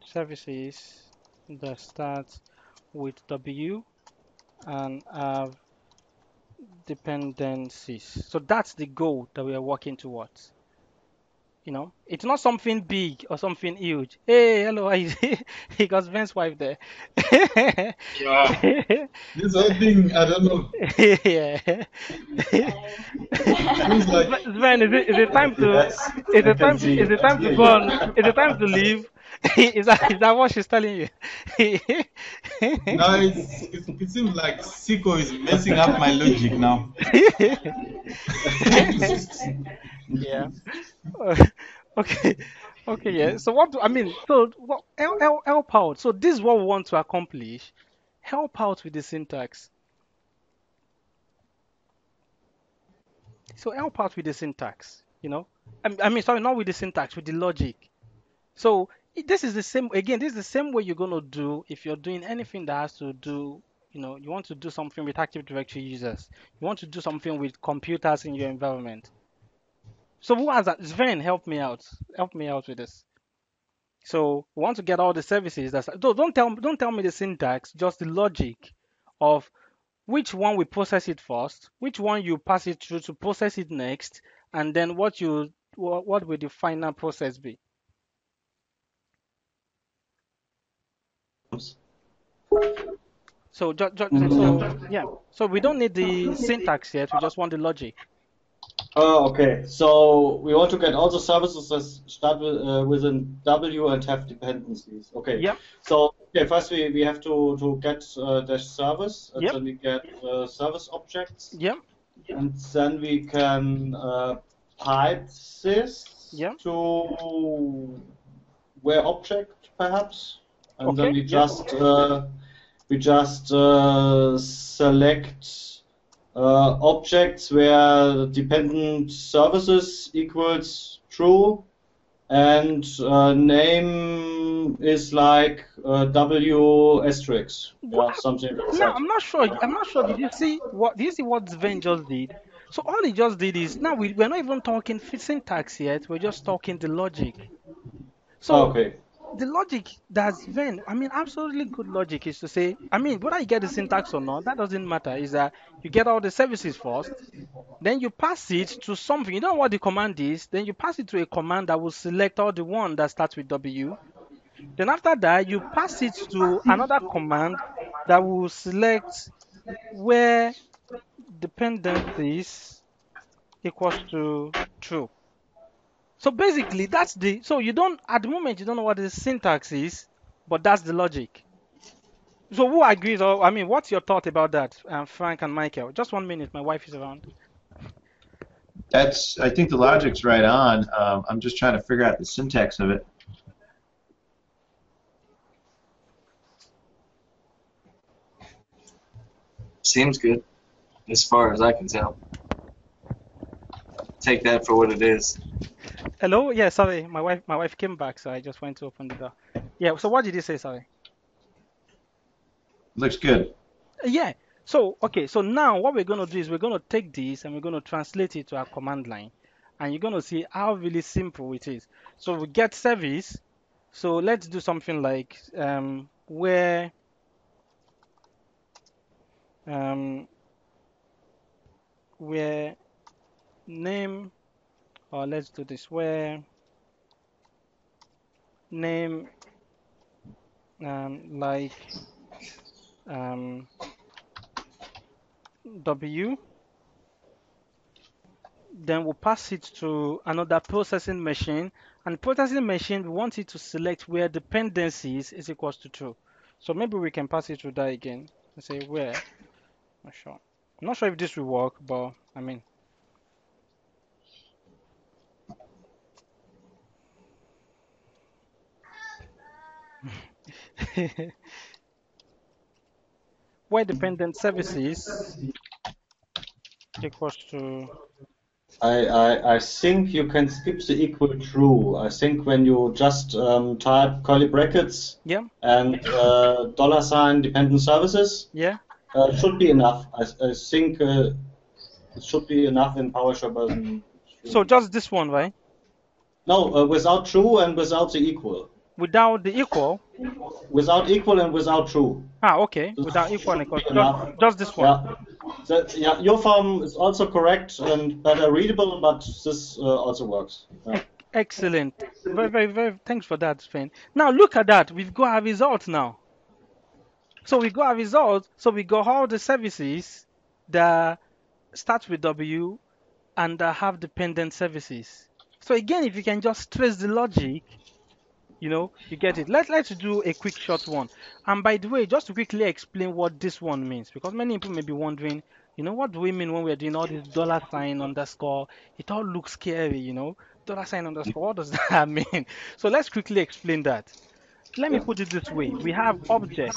services that start with W and have dependencies. So that's the goal that we are working towards. It's not something big or something huge. Hey, hello, he got Ben's wife there. Yeah. This whole thing, I don't know. Yeah. Sven, is it time to go on? Is it time to leave? Is that what she's telling you? No, it seems like Siko is messing up my logic now. Yeah. Okay. Okay. Yeah. So help out. So this is what we want to accomplish. Help out with the syntax. So help out with the syntax. Sorry, not with the syntax, with the logic. So this is the same. Again, this is the same way you're gonna do if you're doing anything that has to do you want to do something with Active Directory users. You want to do something with computers in your environment. So who has that? Sven, help me out. Help me out with this. So we want to get all the services. Don't tell me the syntax, just the logic of which one we process it first, which one you pass it through to process it next, and then what will the final process be? So yeah. So we don't need the syntax yet. We just want the logic. Oh, okay. So we want to get all the services that start with a W and have dependencies. Okay. Yep. So first we have to get the service, and Yep. then we get service objects. Yep. And then we can pipe this Yep. to where object perhaps, and Okay. then we just select objects where dependent services equals true, and name is like W asterisk, something like No, that. I'm not sure. I'm not sure. Did you see what Sven just did? So all he just did is now we're not even talking syntax yet. We're just talking the logic. So Okay. the logic that Sven, I mean, absolutely good logic is to say, I mean, whether you get the syntax or not, that doesn't matter. Is that you get all the services first, then you pass it to something. You don't know what the command is, then you pass it to a command that will select all the one that starts with W. Then after that, you pass it to another command that will select where dependencies equals to true. So basically, so you don't, at the moment, you don't know what the syntax is, but that's the logic. So who agrees, or I mean, what's your thought about that, Frank and Michael? Just 1 minute, my wife is around. I think the logic's right on. I'm just trying to figure out the syntax of it. Seems good, as far as I can tell. Take that for what it is. Hello? Yeah, sorry, my wife came back, so I just went to open the door. Yeah, so what did you say, sorry? Looks good. Yeah. So, okay, so now what we're going to do is we're going to take this and we're going to translate it to our command line. And you're going to see how really simple it is. So we get service. So let's do something like where name, or let's do this, where name like W, then we'll pass it to another processing machine, and processing machine, we want it to select where dependencies is equals to true. So maybe we can pass it to that again and say where. I'm not sure if this will work, but I mean. Where dependent services equals to. I think you can skip the equal true. I think when you just type curly brackets and $ dependent services, should be enough. I think it should be enough in PowerShell version 3. So just this one, right? No, without true and without the equal. Without the equal? Without equal and without true. Ah, okay. Without equal and equal. Just this one. Yeah, your form is also correct and better readable, but this also works. Yeah. Excellent. Very, very, very. Thanks for that, Sven. Now look at that. We've got our result now. So we got our result. So we got all the services that start with W and that have dependent services. So again, if you can just trace the logic, you get it. Let's do a quick short one. And by the way, just to quickly explain what this one means, because many people may be wondering, what do we mean when we're doing all this $ underscore? It all looks scary, $ underscore. What does that mean? So let's quickly explain that. Let me put it this way. We have object.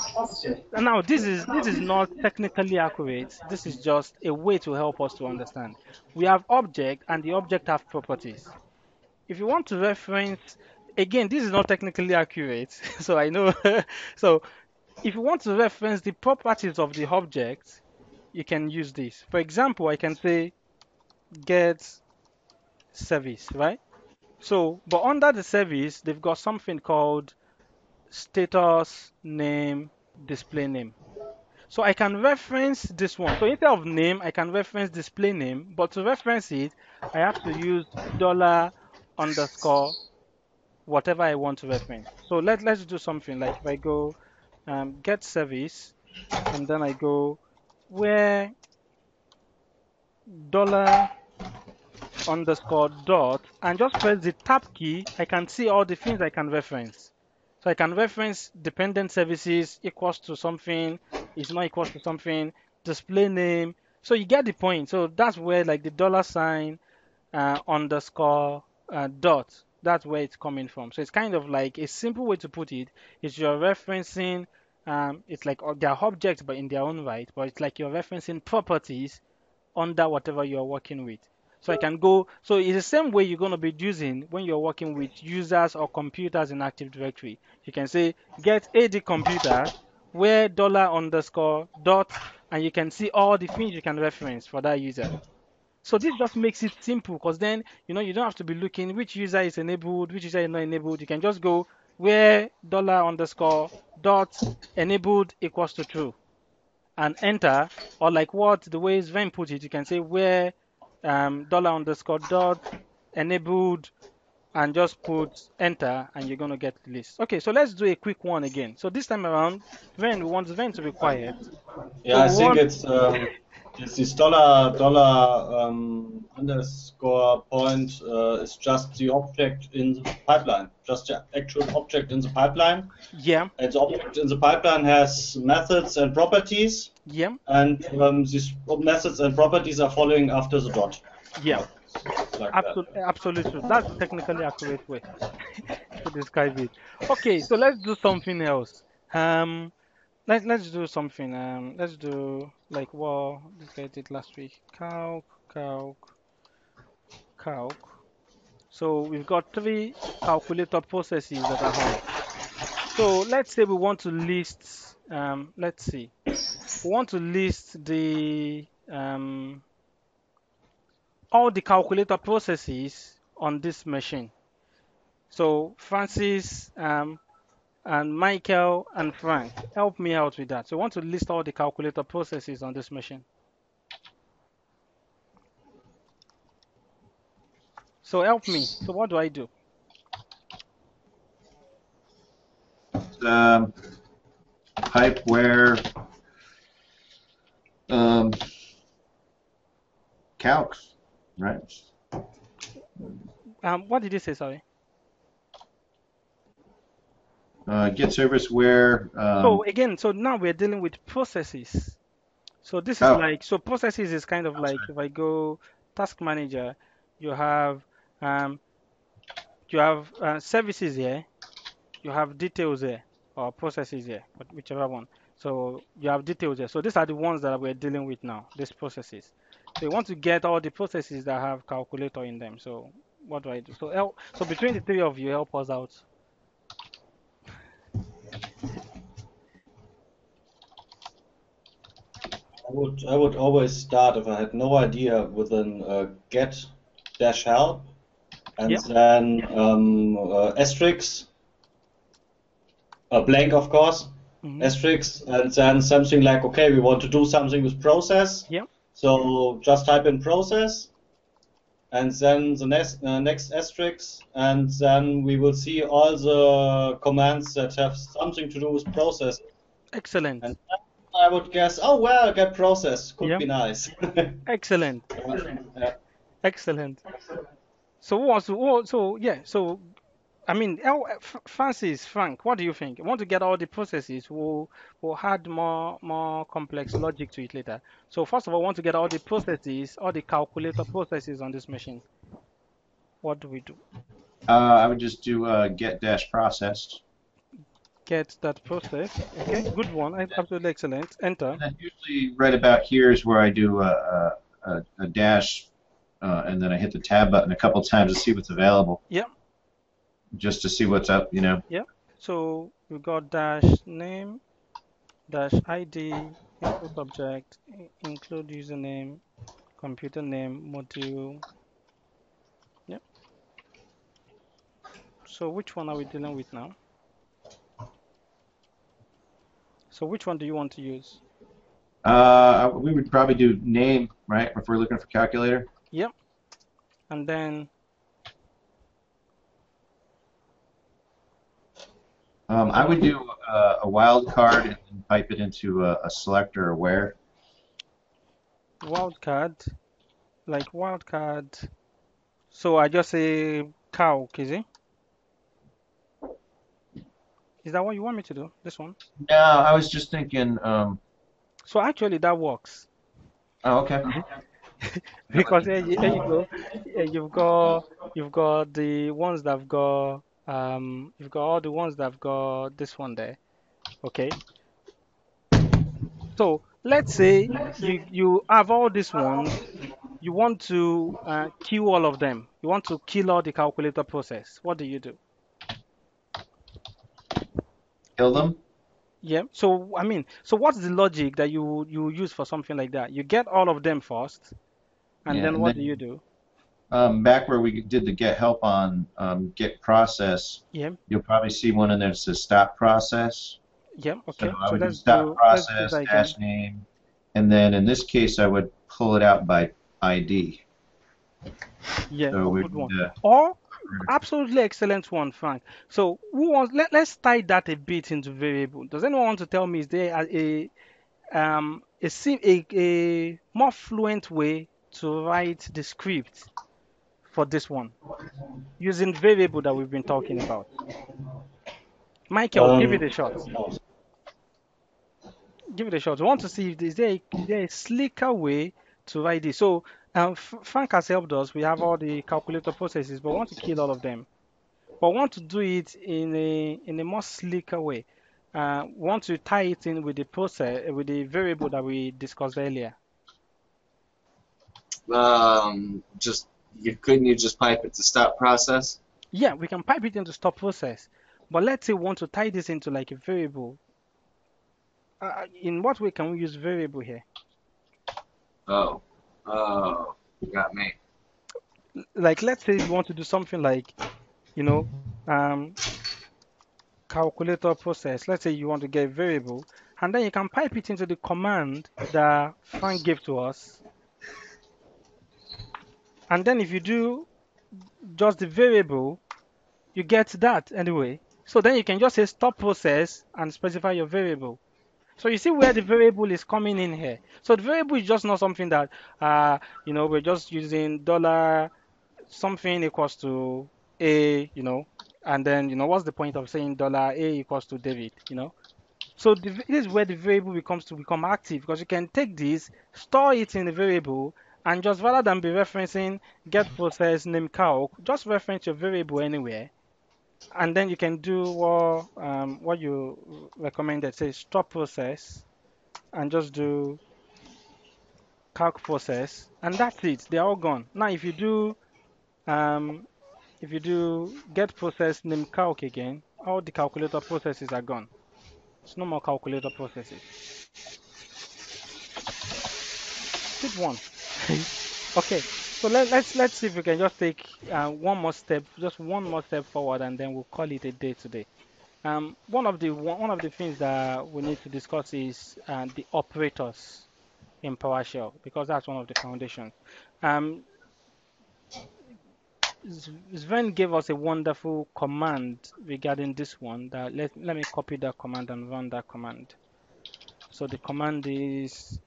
And now this is not technically accurate. This is just a way to help us to understand. We have object and the object have properties. If you want to reference, again, this is not technically accurate, so I know. So if you want to reference the properties of the object, you can use this. For example, I can say get service, right? So, but under the service, they've got something called status name display name. So I can reference this one. So instead of name, I can reference display name, but to reference it, I have to use $_ whatever I want to reference. So let's do something like if I go get service, and then I go where $_ dot, and just press the tab key, I can see all the things I can reference. So I can reference dependent services equals to something, is not equals to something, display name. So you get the point. So that's where like the $_ dot, that's where it's coming from. So it's kind of like a simple way to put it is you're referencing, it's like their objects but in their own right, but it's like you're referencing properties under whatever you're working with. So I can go, so it's the same way you're going to be using when you're working with users or computers in Active Directory. You can say get AD computer where $_ dot, and you can see all the things you can reference for that user. So this just makes it simple because then, you don't have to be looking which user is enabled, which user is not enabled. You can just go where $_ dot enabled equals to true and enter, or like the way Sven put it, you can say where $_ dot enabled and just put enter and you're going to get the list. Okay, so let's do a quick one again. So this time around, we want Sven to be quiet. Yeah, I think it's this $_ point is just the object in the pipeline, just the actual object in the pipeline. Yeah. And the object in the pipeline has methods and properties. Yeah. And these methods and properties are following after the dot. Yeah. Like absolutely. That's a technically accurate way to describe it. Okay, so let's do something else. Let's do something. Let's do like what this guy did last week. Calc. So we've got 3 calculator processes that are on. So let's say we want to list. Let's see. We want to list the all the calculator processes on this machine. So Francis and Michael and Frank, help me out with that. So I want to list all the calculator processes on this machine. So help me. So what do I do? Pipe where calcs, right? What did you say? Sorry. Get service where. So again, so now we're dealing with processes. So this is like, so processes is kind of like if I go task manager, you have services here, you have details here, or processes here, but whichever one. So you have details here. So these are the ones that we're dealing with now, these processes. So you want to get all the processes that have calculator in them. So what do I do? So between the 3 of you, help us out. I would always start, if I had no idea, with an get-help and then asterisk, a blank of course, asterisk, and then something like, okay, we want to do something with process. Yeah. So just type in process, and then the next asterisk, and then we will see all the commands that have something to do with process. Excellent. And I would guess, oh well, get process could be nice. Excellent. Excellent. So I mean, Francis, Frank, what do you think? I want to get all the processes. We'll add more complex logic to it later. So first of all, I want to get all the processes, all the calculator processes on this machine. What do we do? I would just do get dash processed. Get that process. Okay, good one. Absolutely excellent. Enter. And usually right about here is where I do a dash, and then I hit the tab button a couple times to see what's available. Yep. Just to see what's up, Yep. So we got dash name, dash ID input object include username, computer name, module. Yep. So which one are we dealing with now? So which one do you want to use? We would probably do name, right? If we're looking for calculator. Yep. And then I would do a wildcard and then pipe it into a selector or where. wildcard, like wildcard. So I just say cow, is it? Is that what you want me to do? This one? No, I was just thinking. So actually that works. Oh, okay. Because here you go. You've got the ones that've got you've got all the ones that've got this one there. Okay. So let's say you have all these ones. You want to kill all of them. You want to kill all the calculator process. What do you do? Kill them. Yeah. So I mean, so what's the logic that you use for something like that? You get all of them first, and Yeah, then and what do then you do? back where we did the get help on get process, Yeah. you'll probably see one in there that says stop process. Yeah. So Okay. I So would do stop let's do process that again. dash name, and then in this case I would pull it out by ID. Yeah. So Oh, we good one. would, Or absolutely excellent one, Frank. So who wants? Let's tie that a bit into variable. Does anyone want to tell me is there a more fluent way to write the script for this one using variable that we've been talking about? Michael, give it a shot. No. Give it a shot. We want to see if is there a slicker way to write this. So Frank has helped us. We have all the calculator processes, but we want to kill all of them. But we want to do it in a more slicker way. We want to tie it in with the process with the variable that we discussed earlier. Just couldn't you just pipe it to stop process? Yeah, we can pipe it into stop process. But let's say we want to tie this into like a variable. In what way can we use variable here? Oh, you got me. Like let's say we want to do something like, you know, calculator process. Let's say you want to get a variable, and then you can pipe it into the command that Frank gave to us. And then if you do just the variable, you get that anyway. So then you can just say stop process and specify your variable. So you see where the variable is coming in here. So the variable is just not something that, we're just using dollar something equals to a, and then, what's the point of saying dollar a equals to David, So this is where the variable becomes to become active because you can take this, store it in the variable, and just rather than be referencing get process name calc, just reference your variable anywhere, and then you can do what you recommended, say stop process, and just do calc process, and that's it. They're all gone. Now, um, if you do get process name calc again, all the calculator processes are gone. It's no more calculator processes. Good one. Okay, so let's see if we can just take one more step forward, and then we'll call it a day today. One of the things that we need to discuss is the operators in PowerShell because that's one of the foundations. Sven gave us a wonderful command regarding this one. That let me copy that command and run that command. So the command is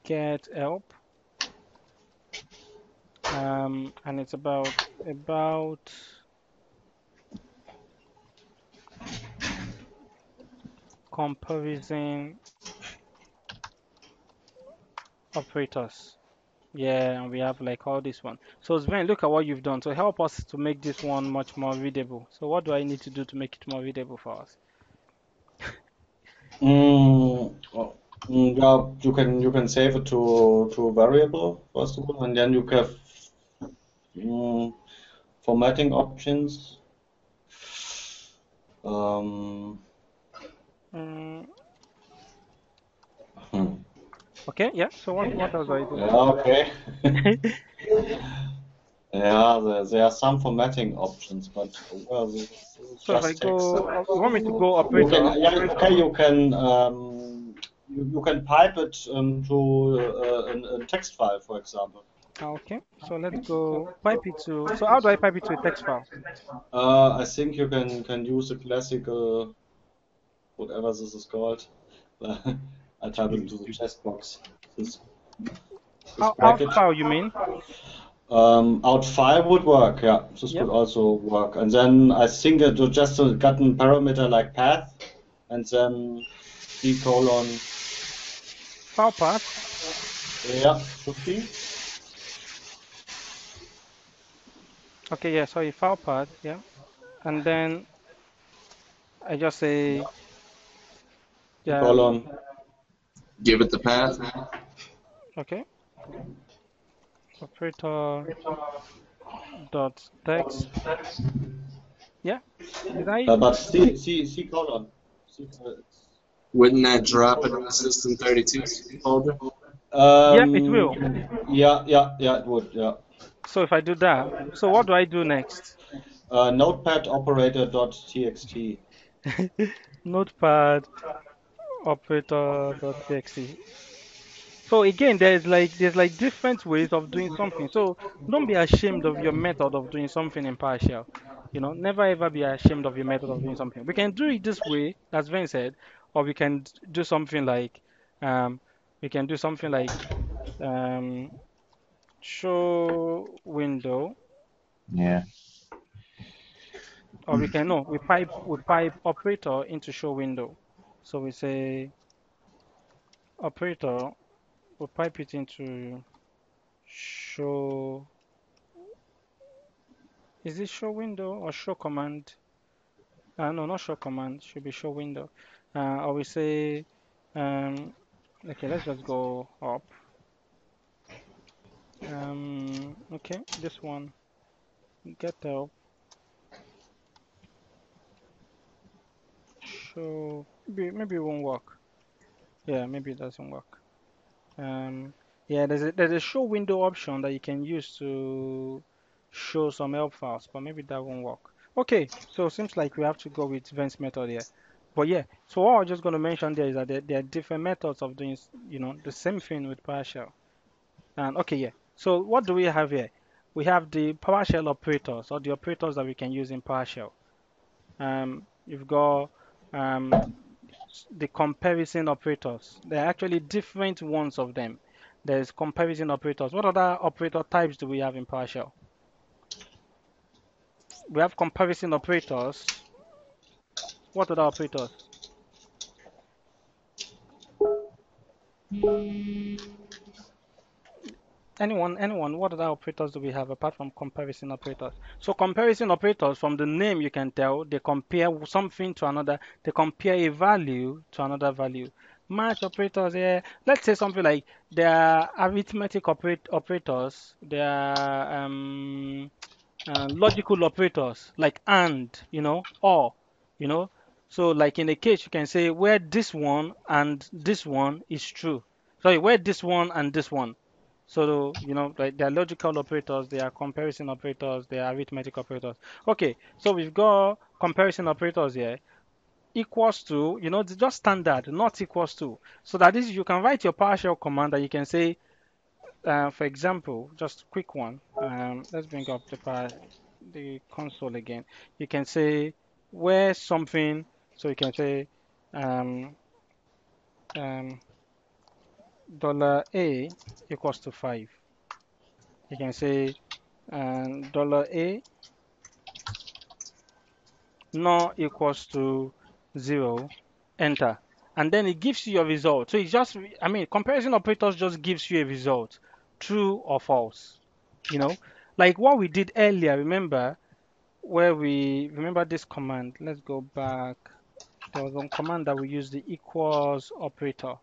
get help, and it's about comparison operators. Yeah, and we have like all this one. So Sven, look at what you've done. So help us to make this one much more readable. So what do I need to do to make it more readable for us? Yeah, you can save it to variable first of all, and then you have formatting options. Okay, yeah. So what else do I do? Yeah, okay. Yeah, there are some formatting options, but well, this is So if I just text. go, you want me to go You can, operator? yeah, okay, you can pipe it to a text file, for example. Okay, so let's go pipe it to. So how do I pipe it to a text file? I think you can use a classical, whatever this is called. I type it into the text box. This Out package. file, you mean? Out file would work, yeah. This Yeah. could also work. And then I think it would just got a parameter like path, and then colon. File path. Yeah, should be. Okay, yeah. Sorry, file path. Yeah, and then I just say Colon. Give it the path. okay. Operator dot text. Yeah. Did I? But C colon. Wouldn't that drop it in the System32 folder? Yep, it will. Yeah, it would, yeah. So if I do that, so what do I do next? Notepad operator.txt. Notepad operator.txt. So again, there's like different ways of doing something. So don't be ashamed of your method of doing something in PowerShell. Never ever be ashamed of your method of doing something. We can do it this way, as Vin said, or we can do something like um, we can do something like um, show window, Yeah. or we can no, we pipe operator into show window. So we say operator, we pipe it into show. Is it show window or show command? No, not show command. Should be show window. Or we say, um, okay, let's just go up. Okay, this one, get help. Show, maybe it won't work. Yeah, maybe it doesn't work. Yeah, there's a show window option that you can use to show some help files, but maybe that won't work. Okay, so it seems like we have to go with Vent's method here. But yeah, so what I'm just going to mention there is that there are different methods of doing, the same thing with PowerShell. And okay, yeah. So what do we have here? We have the PowerShell operators, or the operators that we can use in PowerShell. You've got the comparison operators. There are actually different ones of them. There's comparison operators. What other operator types do we have in PowerShell? We have comparison operators. What other operators? Anyone, what other operators do we have apart from comparison operators? So comparison operators, from the name you can tell, they compare something to another. They compare a value to another value. Match operators, yeah. Let's say something like there are arithmetic operators. There are logical operators like and, or, you know. So like in a case, you can say where this one and this one is true. Sorry, where this one and this one. So, like there are logical operators, there are comparison operators, there are arithmetic operators. Okay, so we've got comparison operators here. Equals to, it's just standard, not equals to. So that is, you can write your PowerShell command and you can say, for example, just quick one. Let's bring up the console again. You can say where something, so you can say um, um, $A equals to 5. You can say $A not equals to 0, enter. And then it gives you your result. So it's just, comparison operators just gives you a result, true or false. Like what we did earlier, remember, where we remember this command. Let's go back. There was one command that we used, the equals operator,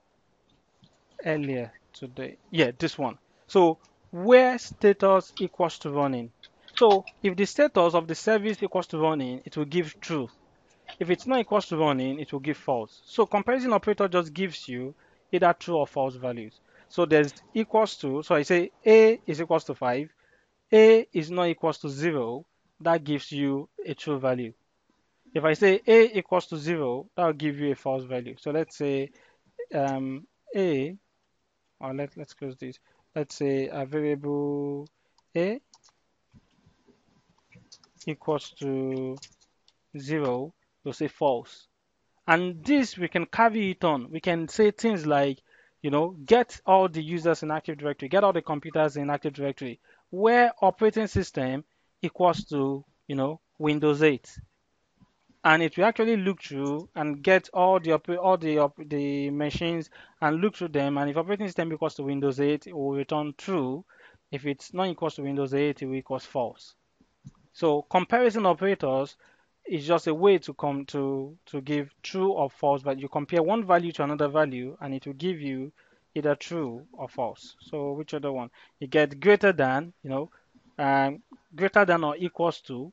earlier today. Yeah, this one. So where status equals to running. So if the status of the service equals to running, it will give true. If it's not equals to running, it will give false. So comparison operator just gives you either true or false values. So there's equals to, so I say A is equals to 5, A is not equals to 0, that gives you a true value. If I say A equals to 0, that will give you a false value. So let's say A, or let's close this. Let's say a variable A equals to 0, we'll say false. And this, we can carry it on. We can say things like, get all the users in Active Directory, get all the computers in Active Directory, where operating system equals to, Windows 8. And it will actually look through and get all the machines and look through them. And if operating system equals to Windows 8, it will return true. If it's not equals to Windows 8, it will equals false. So comparison operators is just a way to come to give true or false, but you compare one value to another value and it will give you either true or false. So which other one? You get greater than, greater than or equals to.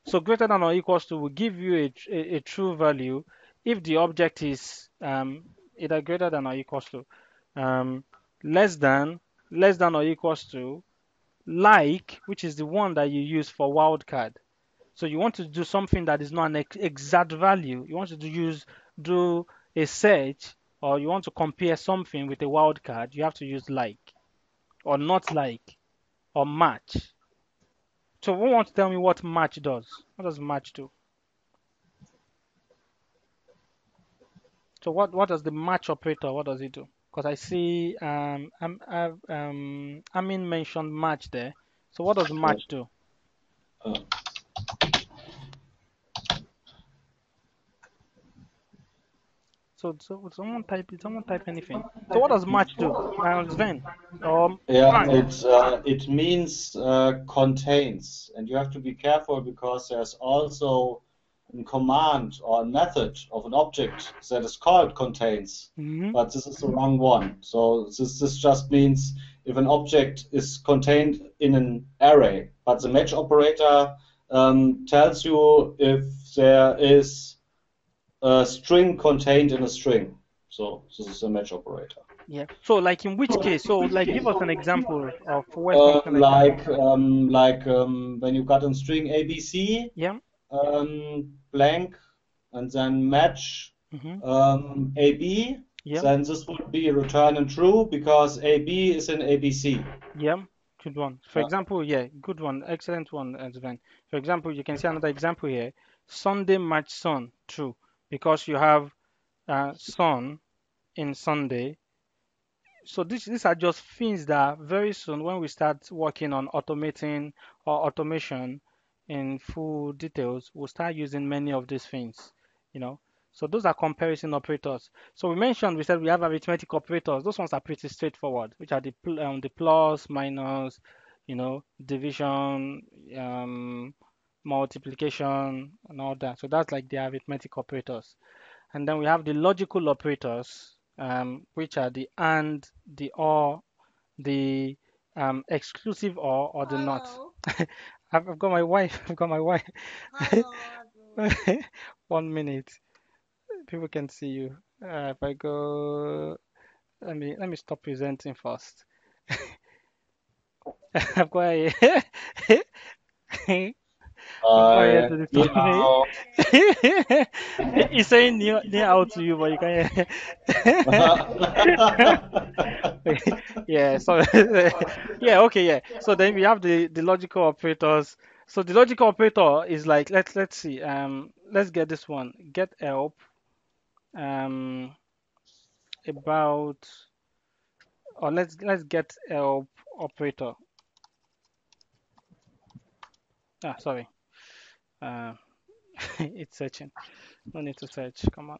So greater than or equals to will give you a true value if the object is either greater than or equals to, less than or equals to, like, which is the one that you use for wildcard. So you want to do something that is not an exact value. You want to do a search, or you want to compare something with a wildcard. You have to use like, or not like, or match. So who wants to tell me what match does? What does match do? So what does the match operator? What does it do? Because I see Amin mentioned match there. So what does match do? So someone type anything. So what does match do? Sven or Frank? It means contains, and you have to be careful because there's also a command or a method of an object that is called contains, but this is the wrong one. So this just means if an object is contained in an array, but the match operator tells you if there is a string contained in a string. So this is a match operator. Yeah. So like in which case? So like give us an example of where something like when you got a string ABC, yeah, blank, and then match AB, yeah, then this would be return true because AB is in ABC. Yeah, good one. For example, yeah, good one, excellent one, Sven. For example, you can see another example here. Sunday match sun, true, because you have sun in Sunday. So these are just things that very soon when we start working on automating or automation in full details, we'll start using many of these things, So those are comparison operators. So we said we have arithmetic operators. Those ones are pretty straightforward, which are the plus, minus, division, multiplication, and all that. So that's like the arithmetic operators. And then we have the logical operators, which are the and, the or, the exclusive or the not. I've got my wife. I've got my wife. Hello. 1 minute. People can see you. If I go, let me stop presenting first. I've got a He's saying near out to you, but you can't hear. Yeah, so yeah, okay, yeah. So then we have the logical operators. So the logical operator is like let's see. Let's get this one. Get help. About or let's get help operator. Sorry. It's searching. No need to search. Come on.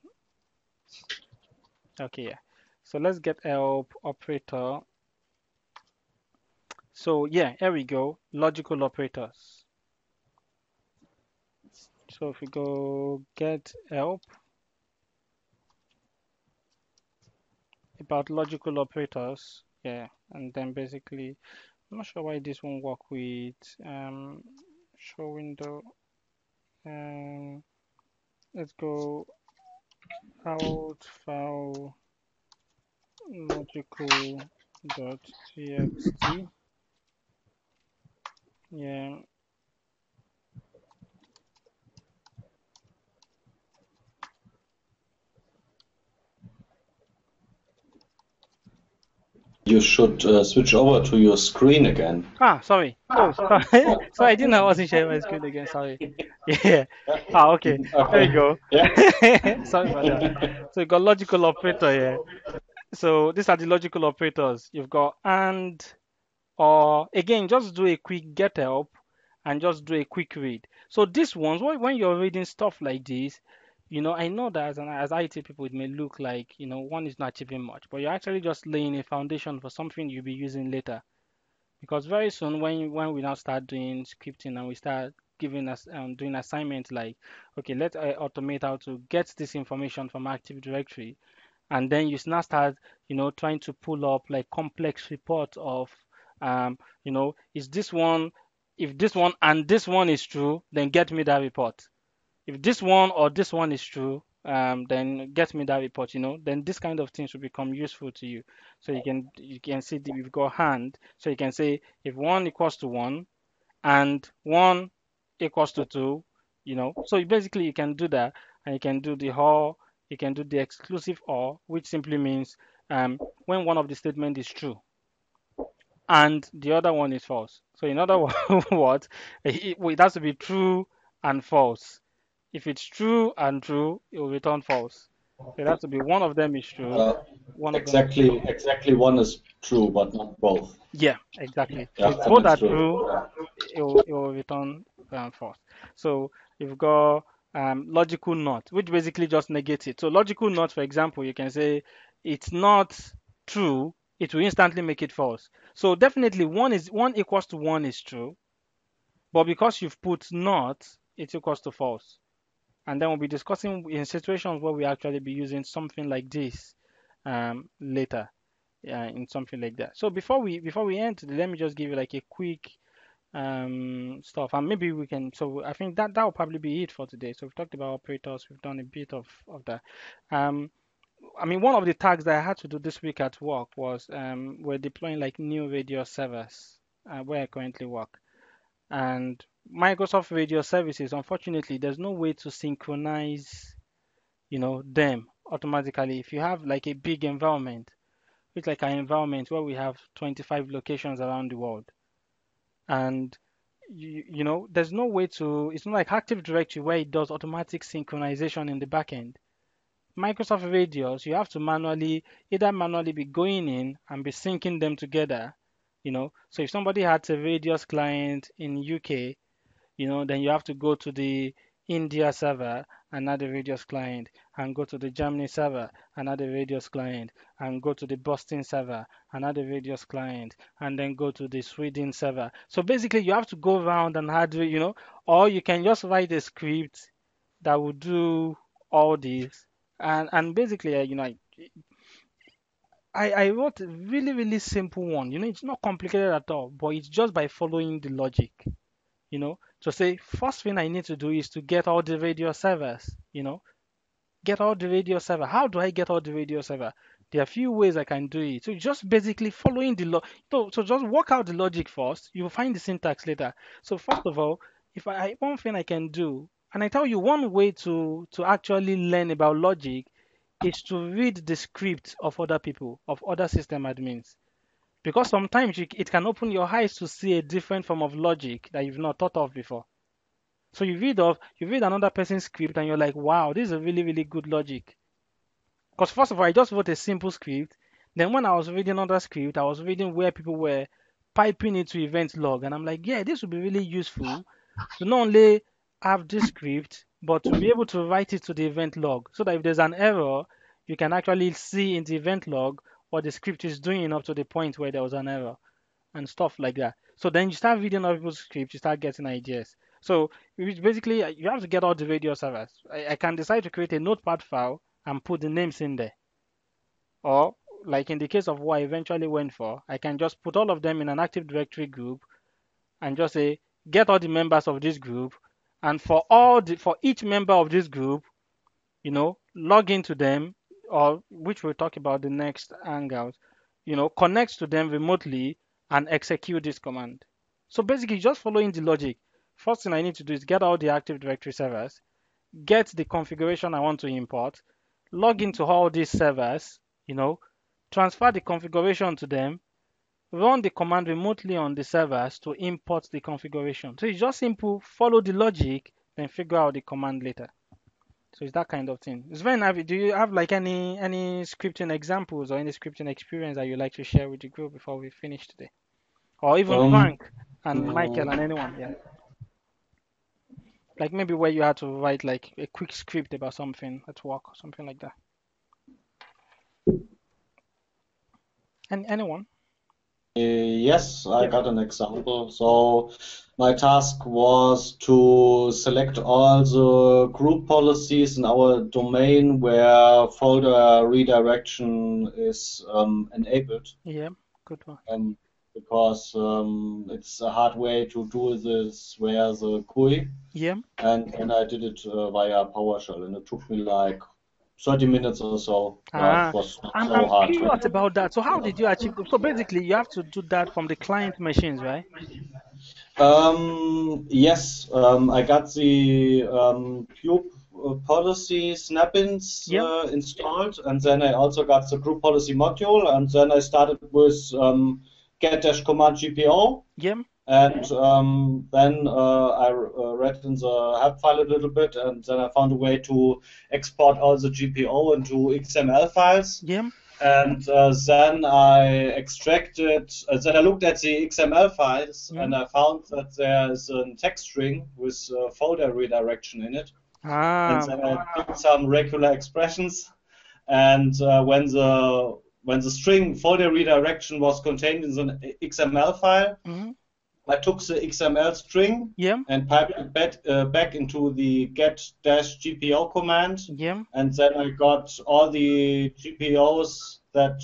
Okay, yeah. So let's get help operator. So yeah, here we go. Logical operators. So if we go get help about logical operators, yeah, and then basically, I'm not sure why this won't work with show window. Let's go out file logical dot txt. Yeah. You should switch over to your screen again. Sorry. Oh, sorry. So I didn't know I wasn't sharing my screen again. Sorry. Yeah. Okay. There you Okay. go. Yeah. Sorry about that. So you got logical operator here. So these are the logical operators. You've got and, or again, just do a quick get help and just do a quick read. So these ones, when you're reading stuff like this, I know that as IT people, it may look like, one is not achieving much, but you're actually just laying a foundation for something you'll be using later. Because very soon, when we now start doing scripting and we start giving us doing assignments like, okay, let's automate how to get this information from Active Directory, and then you now start, trying to pull up like complex reports of, is this one, if this one and this one is true, then get me that report. If this one or this one is true, then get me that report. Then this kind of things will become useful to you. So you can see that we've got hand. So you can say if one equals to one and one equals to two, So basically you can do that, and you can do the or, you can do the exclusive or, which simply means when one of the statement is true and the other one is false. So in other words, it has to be true and false. If it's true and true, it will return false. So it has to be one of them is true, one of them is false. Exactly one is true, but not both. Yeah, exactly. So Yeah, if both that's are true. true, it will return false. So you've got logical not, which basically just negates it. So logical not, for example, you can say it's not true, it will instantly make it false. So definitely one equals to one is true, but because you've put not, it equals to false. And then we'll be discussing in situations where we actually be using something like this later, in something like that. So before we end today, let me just give you like a quick stuff, and maybe we can. So I think that will probably be it for today. So we've talked about operators, we've done a bit of that. Um, I mean, one of the tasks that I had to do this week at work was we're deploying like new radio servers where I currently work. And Microsoft Radio Services, unfortunately, there's no way to synchronize, them automatically. If you have like a big environment, it's like an environment where we have 25 locations around the world, and there's no way to. It's not like Active Directory where it does automatic synchronization in the backend. Microsoft Radios, you have to either manually be going in and be syncing them together. So if somebody had a Radios client in UK, then you have to go to the India server, another Radios client, and go to the Germany server, another Radios client, and go to the Boston server, another Radios client, and then go to the Sweden server. So basically, you have to go around and add, or you can just write a script that will do all these. And basically, I wrote a really, really simple one. It's not complicated at all, but it's just by following the logic. To say first thing I need to do is to get all the radio servers, get all the radio server. How do I get all the radio server? There are a few ways I can do it. So just basically following the so just work out the logic first. You'll find the syntax later. So first of all, if one thing I can do, and I tell you one way to actually learn about logic is to read the script of other people, of other system admins. Because sometimes it can open your eyes to see a different form of logic that you've not thought of before. So you read another person's script and you're like, wow, this is a really, really good logic. Because first of all, I just wrote a simple script. Then when I was reading another script, I was reading where people were piping into event log. And I'm like, yeah, this would be really useful to not only have this script, but to be able to write it to the event log. So that if there's an error, you can actually see in the event log what the script is doing up to the point where there was an error and stuff like that. So then you start reading other people's scripts, you start getting ideas. So basically, you have to get all the radio servers. I can decide to create a notepad file and put the names in there. Or, like in the case of what I eventually went for, I can just put all of them in an Active Directory group and just say, get all the members of this group. And for each member of this group, log into them, or which we'll talk about the next hangout. connect to them remotely and execute this command. So basically, just following the logic. First thing I need to do is get all the Active Directory servers, get the configuration I want to import, log into all these servers, transfer the configuration to them, run the command remotely on the servers to import the configuration. So it's just simple, follow the logic, then figure out the command later. So it's that kind of thing. Sven, do you have like any scripting examples or any scripting experience that you'd like to share with the group before we finish today? Or even Frank and Michael and anyone, yeah. Like maybe where you had to write like a quick script about something at work or something like that. And anyone? Yes, I got an example. So my task was to select all the group policies in our domain where folder redirection is enabled. Yeah, good one. Because it's a hard way to do this via the GUI. Yeah. And I did it via PowerShell, and it took me like 30 minutes or so. Ah, It was not I'm so hard. curious about that. So how did you achieve? So basically, you have to do that from the client machines, right? Yes, I got the Cube policy snap-ins installed, and then I also got the group policy module, and then I started with get-command GPO. Yeah. And then I read in the help file a little bit, and then I found a way to export all the GPO into XML files. Yeah. And then I extracted, then I looked at the XML files, and I found that there is a text string with folder redirection in it. And then I did some regular expressions, and when the string folder redirection was contained in the XML file, I took the XML string and piped it back into the get-gpo command, and then I got all the GPOs that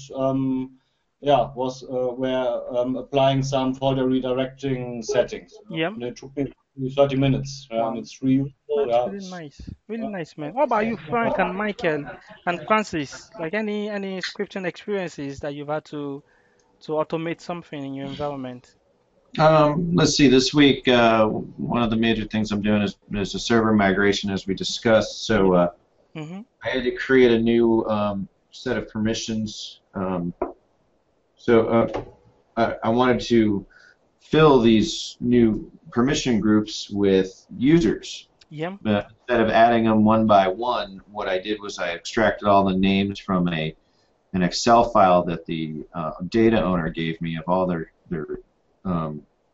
were applying some folder redirecting settings. And it took me 30 minutes, and it's reusable. That's really nice, really nice, man. What about you, Frank and Michael and Francis? Like any scripting experiences that you've had to automate something in your environment? Let's see. This week, one of the major things I'm doing is a server migration, as we discussed. So I had to create a new set of permissions. So I wanted to fill these new permission groups with users. Yeah. But instead of adding them one by one, what I did was I extracted all the names from an Excel file that the data owner gave me of all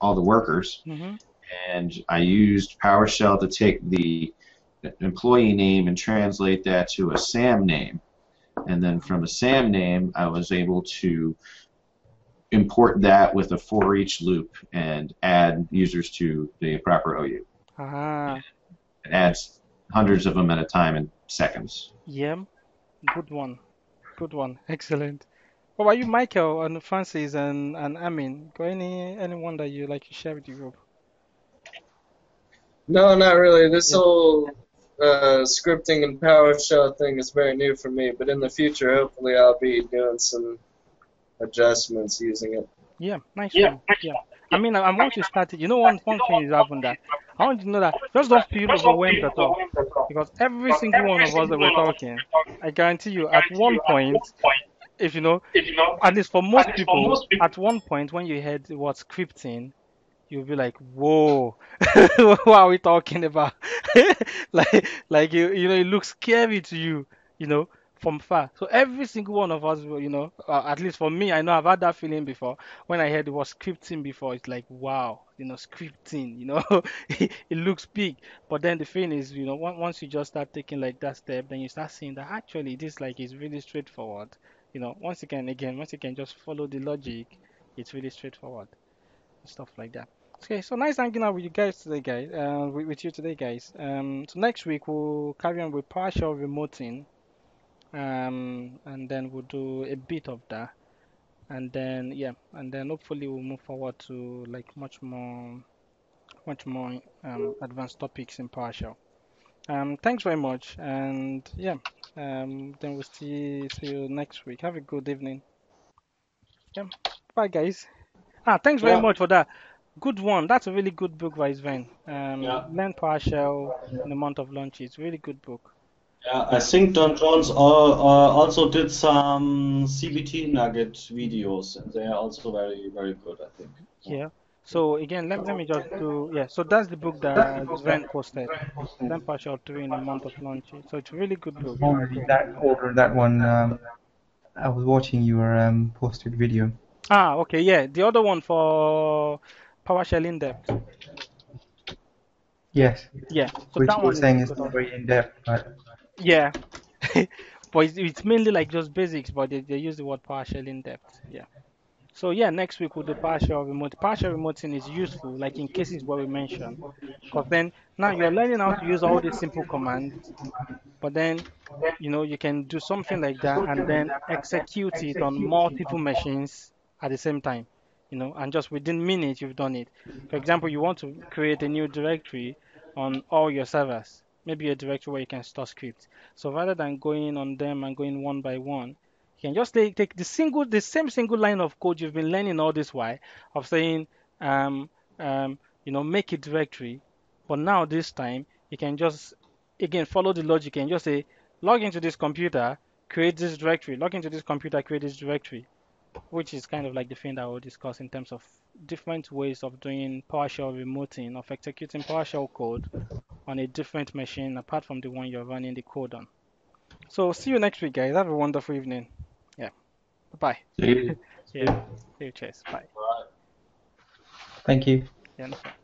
all the workers, and I used PowerShell to take the employee name and translate that to a SAM name, and then from a SAM name I was able to import that with a for each loop and add users to the proper OU. It adds hundreds of them at a time in seconds. Yeah, good one, excellent. What about you, Michael and Francis and Amin? Got anyone that you like to share with the group? No, not really. This whole scripting and PowerShell thing is very new for me, but in the future, hopefully, I'll be doing some adjustments using it. Yeah, nice one. Yeah. I mean, I want to start it. One thing is happening that I want you to know that just don't feel overwhelmed at all, because every single one of us that we're talking, I guarantee you, at one point, if at least for most people, at one point when you heard the word scripting, you'll be like, whoa, what are we talking about? like it looks scary to you, from far. So every single one of us, at least for me, I know I've had that feeling before. When I heard the word scripting before, it's like, wow, scripting, it looks big. But then the thing is, once you just start taking like that step, then you start seeing that actually this like is really straightforward. Once you can just follow the logic, it's really straightforward. Stuff like that. Okay, so nice hanging out with you guys today, guys. With you today, guys. So next week we'll carry on with partial remoting, and then we'll do a bit of that, and then hopefully we'll move forward to like much more advanced topics in PowerShell. Thanks very much, and then we'll see you next week. Have a good evening. Yeah. Bye, guys. Thanks very much for that. Good one. That's a really good book by Sven. Learn PowerShell in the month of launch. It's a really good book. Yeah, I think Don Jones also did some CBT Nugget videos, and they are also very, very good, I think. Yeah. So again, let me just do, yeah. So that's the book that Sven posted. Learn PowerShell 3 in a month of launch. So it's a really good book. Already ordered that one. I was watching your posted video. Okay, yeah. The other one for PowerShell in-depth. Yes. Yeah. So Which that you were one is saying is good not also. very in depth, but Yeah. But it's mainly like just basics, but they use the word PowerShell in-depth. Yeah. So yeah, next week we'll do PowerShell remote. PowerShell remoting is useful, like in cases where we mentioned, because then now you're learning how to use all these simple commands, but then you can do something like that and then execute it on multiple machines at the same time, and just within minutes you've done it. For example, you want to create a new directory on all your servers, maybe a directory where you can store scripts. So rather than going on them and going one by one, you can just take the same single line of code you've been learning all this while of saying, um, make a directory, but now this time you can just again follow the logic and just say log into this computer, create this directory, log into this computer, create this directory, which is kind of like the thing that we'll discuss in terms of different ways of doing PowerShell remoting, of executing PowerShell code on a different machine apart from the one you're running the code on. So see you next week, guys. Have a wonderful evening. Yeah. Bye-bye. See you. Yeah. See you. Cheers. Bye. thank you. Yeah, no problem.